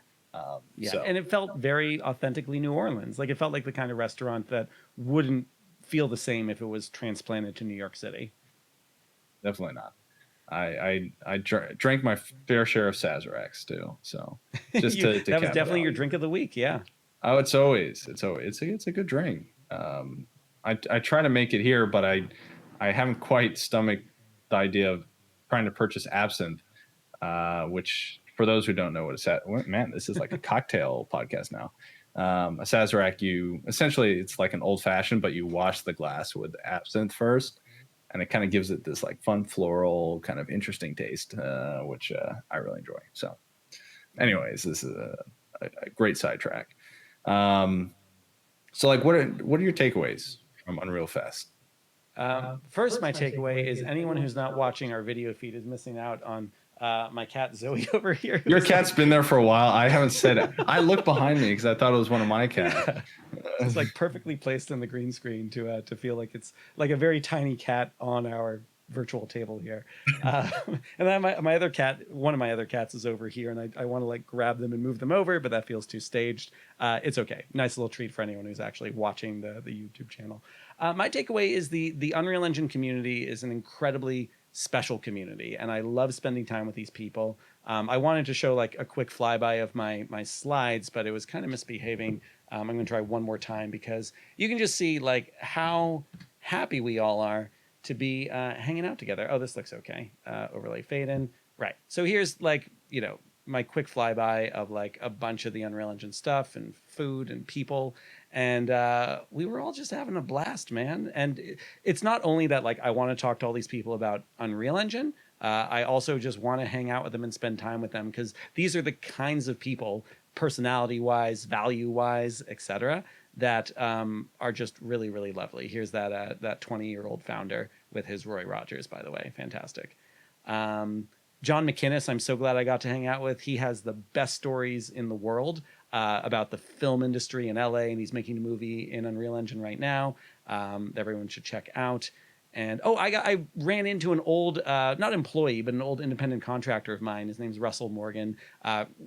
Yeah, So. and it felt very authentically New Orleans. Like it felt like the kind of restaurant that wouldn't feel the same if it was transplanted to New York City. Definitely not. I drank my fair share of Sazeracs too. So just to that was cap definitely it your off. drink of the week. Yeah. Oh, it's a good drink. I try to make it here, but I haven't quite stomached the idea of trying to purchase absinthe, which for those who don't know what a man, this is like a cocktail podcast now. A Sazerac, it's like an old fashioned, but you wash the glass with absinthe first, and it kind of gives it this like fun floral kind of interesting taste, which I really enjoy. So, anyways, this is a great sidetrack. So like, what are your takeaways from Unreal Fest? First, my takeaway is anyone who's not watching our video feed is missing out on my cat Zoe over here. Your cat's been there for a while. I haven't said it. I looked behind me because I thought it was one of my cats. Yeah. It's like perfectly placed in the green screen to feel like it's like a very tiny cat on our virtual table here. And then my other cat, one of my other cats is over here, and I want to like grab them and move them over, but that feels too staged. It's okay. Nice little treat for anyone who's actually watching the YouTube channel. My takeaway is the Unreal Engine community is an incredibly special community, and I love spending time with these people. I wanted to show like a quick flyby of my slides, but it was kind of misbehaving. I'm going to try one more time because you can just see like how happy we all are to be hanging out together. Oh, this looks okay. Overlay fade in. Right. So here's like, my quick flyby of like a bunch of the Unreal Engine stuff and food and people. And we were all just having a blast, man. And it's not only that like I want to talk to all these people about Unreal Engine. I also just want to hang out with them and spend time with them because these are the kinds of people, personality-wise, value-wise, etc., that are just really, really lovely. Here's that 20-year-old founder with his Roy Rogers, by the way. Fantastic. John McInnes, I'm so glad I got to hang out with. He has the best stories in the world about the film industry in LA, and he's making a movie in Unreal Engine right now that everyone should check out. And I ran into an old not employee but an old independent contractor of mine. His name's Russell Morgan.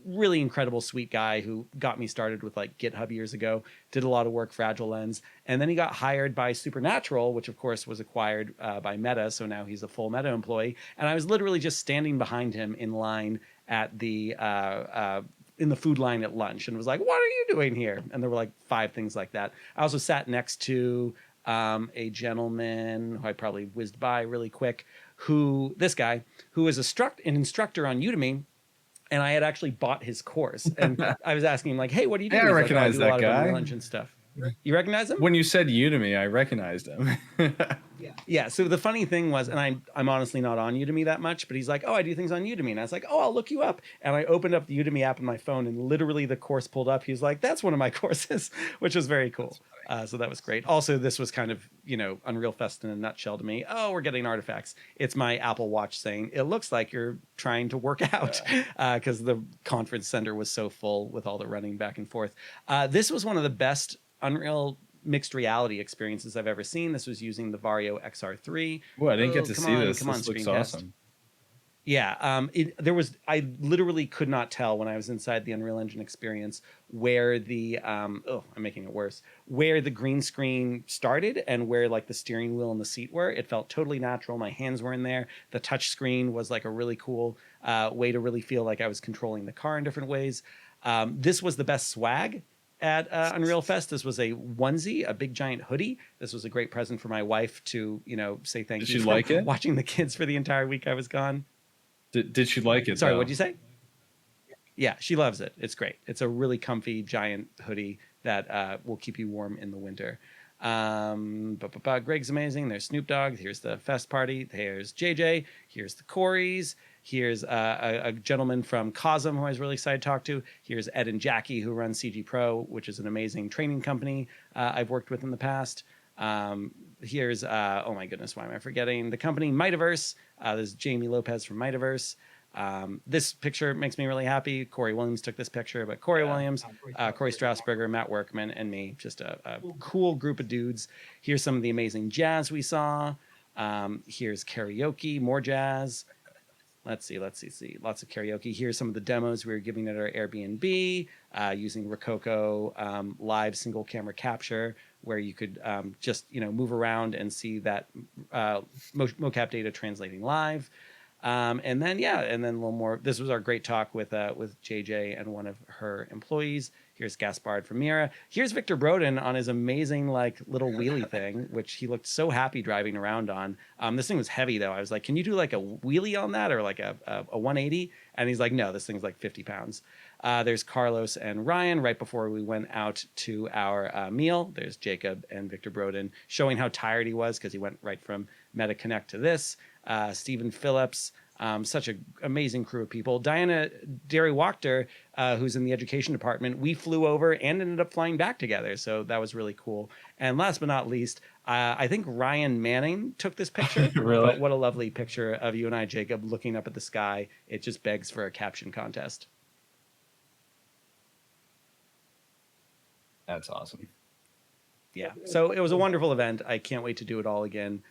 Really incredible, sweet guy who got me started with like GitHub years ago. Did a lot of work for Agile Lens, and then he got hired by Supernatural, which of course was acquired by Meta. So now he's a full Meta employee. And I was literally just standing behind him in line at the in the food line at lunch, and was like, "What are you doing here?" And there were like 5 things like that. I also sat next to a gentleman who I probably whizzed by really quick, this guy who is an instructor on Udemy, and I had actually bought his course, and I was asking him like, "Hey, what do you do?" Yeah, I He's like, recognize I do a that lot guy. of Unreal Engine stuff. You recognize him? When you said Udemy, I recognized him. Yeah. So the funny thing was, and I'm honestly not on Udemy that much, but he's like, "Oh, I do things on Udemy," and I was like, "Oh, I'll look you up." And I opened up the Udemy app on my phone, and literally the course pulled up. He's like, "That's one of my courses," which was very cool. So that was great. Also, this was kind of Unreal Fest in a nutshell to me. Oh, we're getting artifacts. It's my Apple Watch saying it looks like you're trying to work out because the conference center was so full with all the running back and forth. This was one of the best Unreal mixed reality experiences I've ever seen. This was using the Vario XR3. Oh, I didn't get to see this. Come on, this looks Screencast. awesome. Yeah, I literally could not tell when I was inside the Unreal Engine experience where I'm making it worse, where the green screen started and where like the steering wheel and the seat were. It felt totally natural. My hands were in there. The touch screen was like a really cool way to really feel like I was controlling the car in different ways. This was the best swag at Unreal Fest. This was a onesie, a big giant hoodie. This was a great present for my wife to, say thank Did you she for like it? watching the kids for the entire week I was gone. Did she like it? Sorry, though? what'd you say? Yeah, she loves it. It's great. It's a really comfy giant hoodie that will keep you warm in the winter. Greg's amazing. There's Snoop Dogg. Here's the Fest party. Here's JJ. Here's the Corys. Here's a gentleman from Cosm who I was really excited to talk to. Here's Ed and Jackie who run CG Pro, which is an amazing training company I've worked with in the past. Here's, oh my goodness, why am I forgetting? The company Mitaverse. There's Jamie Lopez from Mitaverse. This picture makes me really happy. Corey Williams took this picture, but Corey Williams, Corey Strasberger, Matt Workman, and me, just a cool group of dudes. Here's some of the amazing jazz we saw. Here's karaoke, more jazz. Let's see. Lots of karaoke. Here's some of the demos we were giving at our Airbnb using Rococo live single camera capture, where you could just move around and see that mocap data translating live. And then a little more. This was our great talk with JJ and one of her employees. Here's Gaspard from Mira. Here's Victor Brodin on his amazing like little wheelie thing, which he looked so happy driving around on. This thing was heavy though. I was like, "Can you do like a wheelie on that or like a 180?" And he's like, "No, this thing's like 50 pounds." There's Carlos and Ryan right before we went out to our meal. There's Jacob and Victor Brodin showing how tired he was because he went right from Meta Connect to this. Stephen Phillips, such an amazing crew of people. Diana Derry Wachter, who's in the education department, we flew over and ended up flying back together. So that was really cool. And last but not least, I think Ryan Manning took this picture. Really? But what a lovely picture of you and I, Jacob, looking up at the sky. It just begs for a caption contest. That's awesome. Yeah. So it was a wonderful event. I can't wait to do it all again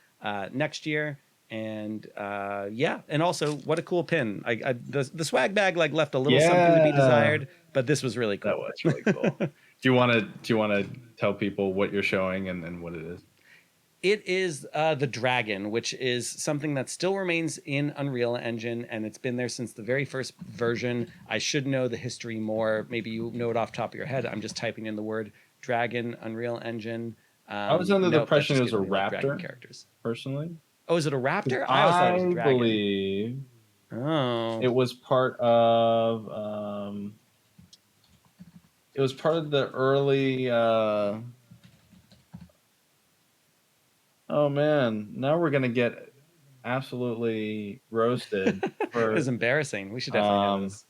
next year. And and also what a cool pin. The swag bag like left a little something to be desired, but this was really cool. That was really cool. do you want to tell people what you're showing and what it is? It is the Dragon, which is something that still remains in Unreal Engine, and it's been there since the very first version. I should know the history more. Maybe you know it off the top of your head. I'm just typing in the word Dragon, Unreal Engine. I was under the impression it was a Dragon raptor, characters. personally. Oh, is it a raptor? I always thought it was a dragon. Believe it was part of the early oh man, now we're gonna get absolutely roasted. It was embarrassing. We should definitely have this.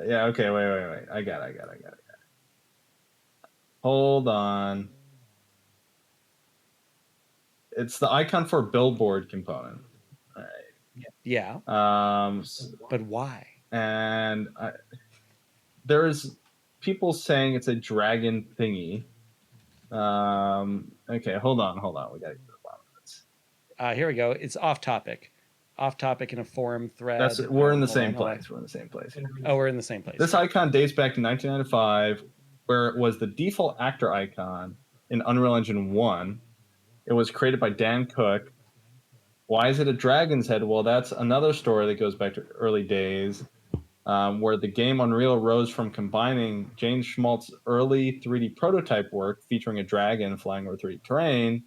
Yeah, okay, wait. I got it. Hold on. It's the icon for billboard component. All right. Yeah. But why? And there's people saying it's a dragon thingy. Okay, hold on. We gotta get to the bottom of this. Here we go. It's off topic. Off topic in a forum thread. We're in the Hold same on, hold on. place. We're in the same place. Oh, we're in the same place. This icon dates back to 1995, where it was the default actor icon in Unreal Engine 1. It was created by Dan Cook. Why is it a dragon's head? Well, that's another story that goes back to early days, where the game Unreal rose from combining James Schmaltz's early 3D prototype work featuring a dragon flying over 3D terrain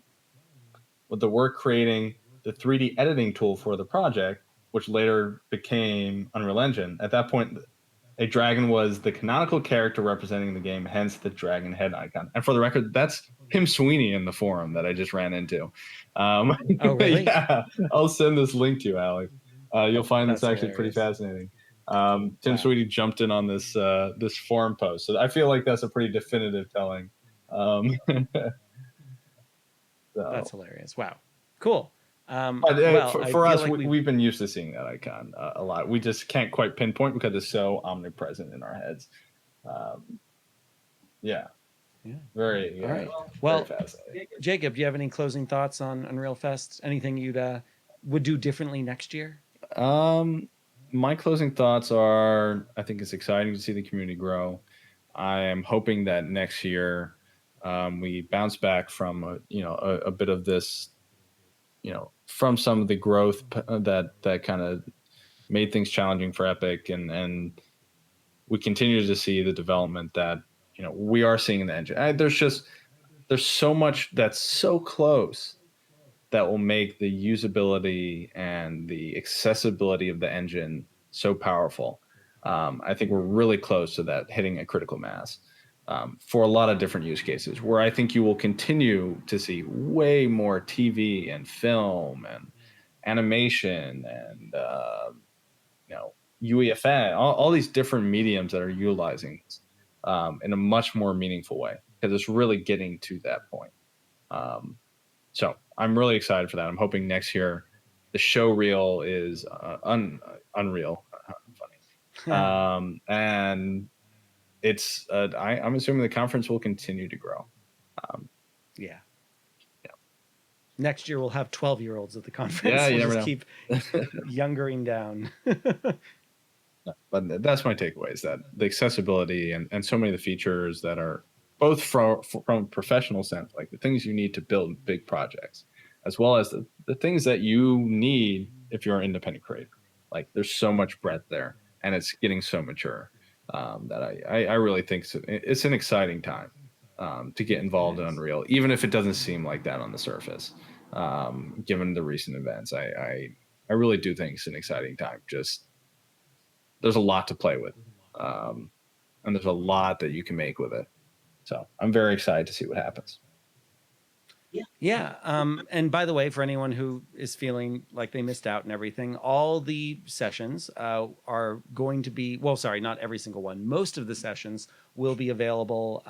with the work creating the 3D editing tool for the project, which later became Unreal Engine. At that point, a dragon was the canonical character representing the game, hence the dragon head icon. And for the record, that's Tim Sweeney in the forum that I just ran into. Oh, really? Yeah, I'll send this link to you, Alex. You'll find That's this actually pretty hilarious. fascinating. Tim Sweeney jumped in on this this forum post, so I feel like that's a pretty definitive telling. So. That's hilarious. Wow. Cool. But well, for us, like we've been used to seeing that icon a lot. We just can't quite pinpoint because it's so omnipresent in our heads. Yeah. Very. All right. Very Well, fascinating. Jacob, do you have any closing thoughts on Unreal Fest? Anything you'd would do differently next year? My closing thoughts are: I think it's exciting to see the community grow. I am hoping that next year we bounce back from a bit of this, from some of the growth that kind of made things challenging for Epic, and we continue to see the development that we are seeing in the engine. There's so much that's so close that will make the usability and the accessibility of the engine so powerful. I think we're really close to that hitting a critical mass for a lot of different use cases, where I think you will continue to see way more TV and film and animation and UEFN, all these different mediums that are utilizing in a much more meaningful way, because it's really getting to that point. So I'm really excited for that. I'm hoping next year the show reel is unreal. Funny. And it's I'm assuming the conference will continue to grow. Yeah. Next year we'll have 12-year-olds at the conference. Yeah, you we'll never just know. keep youngering down. But that's my takeaway, is that the accessibility and so many of the features that are both from a professional sense, like the things you need to build big projects, as well as the things that you need if you're an independent creator. Like, there's so much breadth there, and it's getting so mature that I really think it's an exciting time to get involved in Unreal, even if it doesn't seem like that on the surface. Given the recent events, I really do think it's an exciting time. Just there's a lot to play with, and there's a lot that you can make with it. So I'm very excited to see what happens. Yeah. And by the way, for anyone who is feeling like they missed out and everything, all the sessions are going to be, well, sorry, not every single one. Most of the sessions will be available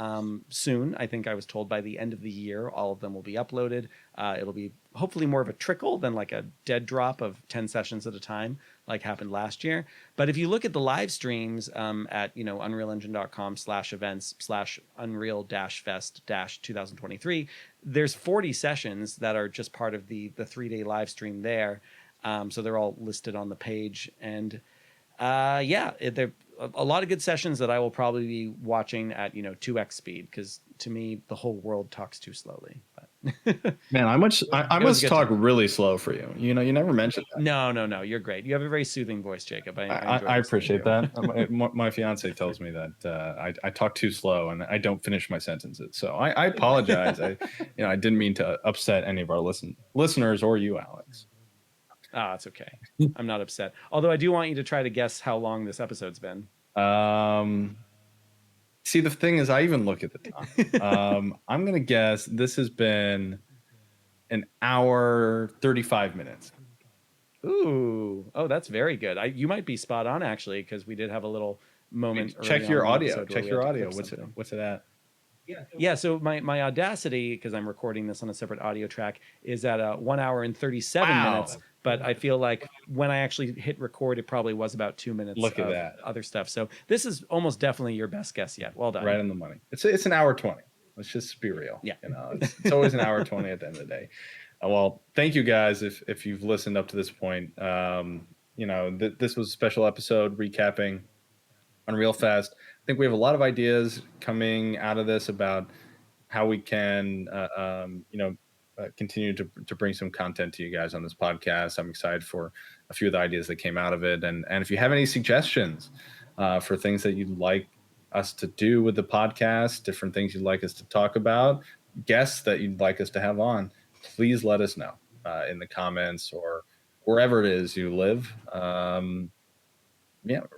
soon. I think I was told by the end of the year, all of them will be uploaded. It'll be hopefully more of a trickle than like a dead drop of 10 sessions at a time, like happened last year. But if you look at the live streams at, unrealengine.com/events/unreal-fest-2023, there's 40 sessions that are just part of the 3-day live stream there. So they're all listed on the page. And they're a lot of good sessions that I will probably be watching at 2x speed, because to me the whole world talks too slowly. But Man, I must talk really slow for you. You never mentioned that. No, you're great. You have a very soothing voice, Jacob. I appreciate that. My fiance tells me that I talk too slow and I don't finish my sentences. So I apologize. I didn't mean to upset any of our listeners or you, Alex. Oh, it's okay. I'm not upset. Although I do want you to try to guess how long this episode's been. See, the thing is, I even look at the time. I'm gonna guess this has been an hour 35 minutes. Ooh, oh, that's very good. You might be spot on, actually, because we did have a little moment. Check your audio. Check your audio. What's it at? Yeah, so my Audacity, because I'm recording this on a separate audio track, is at 1 hour and 37 minutes. But I feel like when I actually hit record, it probably was about 2 minutes. Look at that. Other stuff. So this is almost definitely your best guess yet. Well done. Right on the money. It's an hour 20. Let's just be real. Yeah. It's always an hour 20 at the end of the day. Well, thank you guys if you've listened up to this point. This was a special episode recapping Unreal Fest. I think we have a lot of ideas coming out of this about how we can, continue to bring some content to you guys on this podcast. I'm excited for a few of the ideas that came out of it. And if you have any suggestions for things that you'd like us to do with the podcast, different things you'd like us to talk about, guests that you'd like us to have on, please let us know in the comments or wherever it is you live.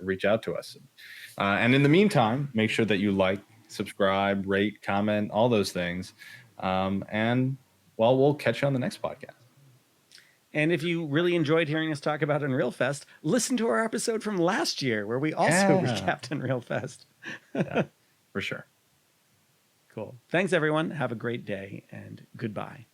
Reach out to us. And in the meantime, make sure that you like, subscribe, rate, comment, all those things. We'll catch you on the next podcast. And if you really enjoyed hearing us talk about Unreal Fest, listen to our episode from last year where we also recapped Unreal Fest. Yeah, for sure. Cool. Thanks, everyone. Have a great day and goodbye.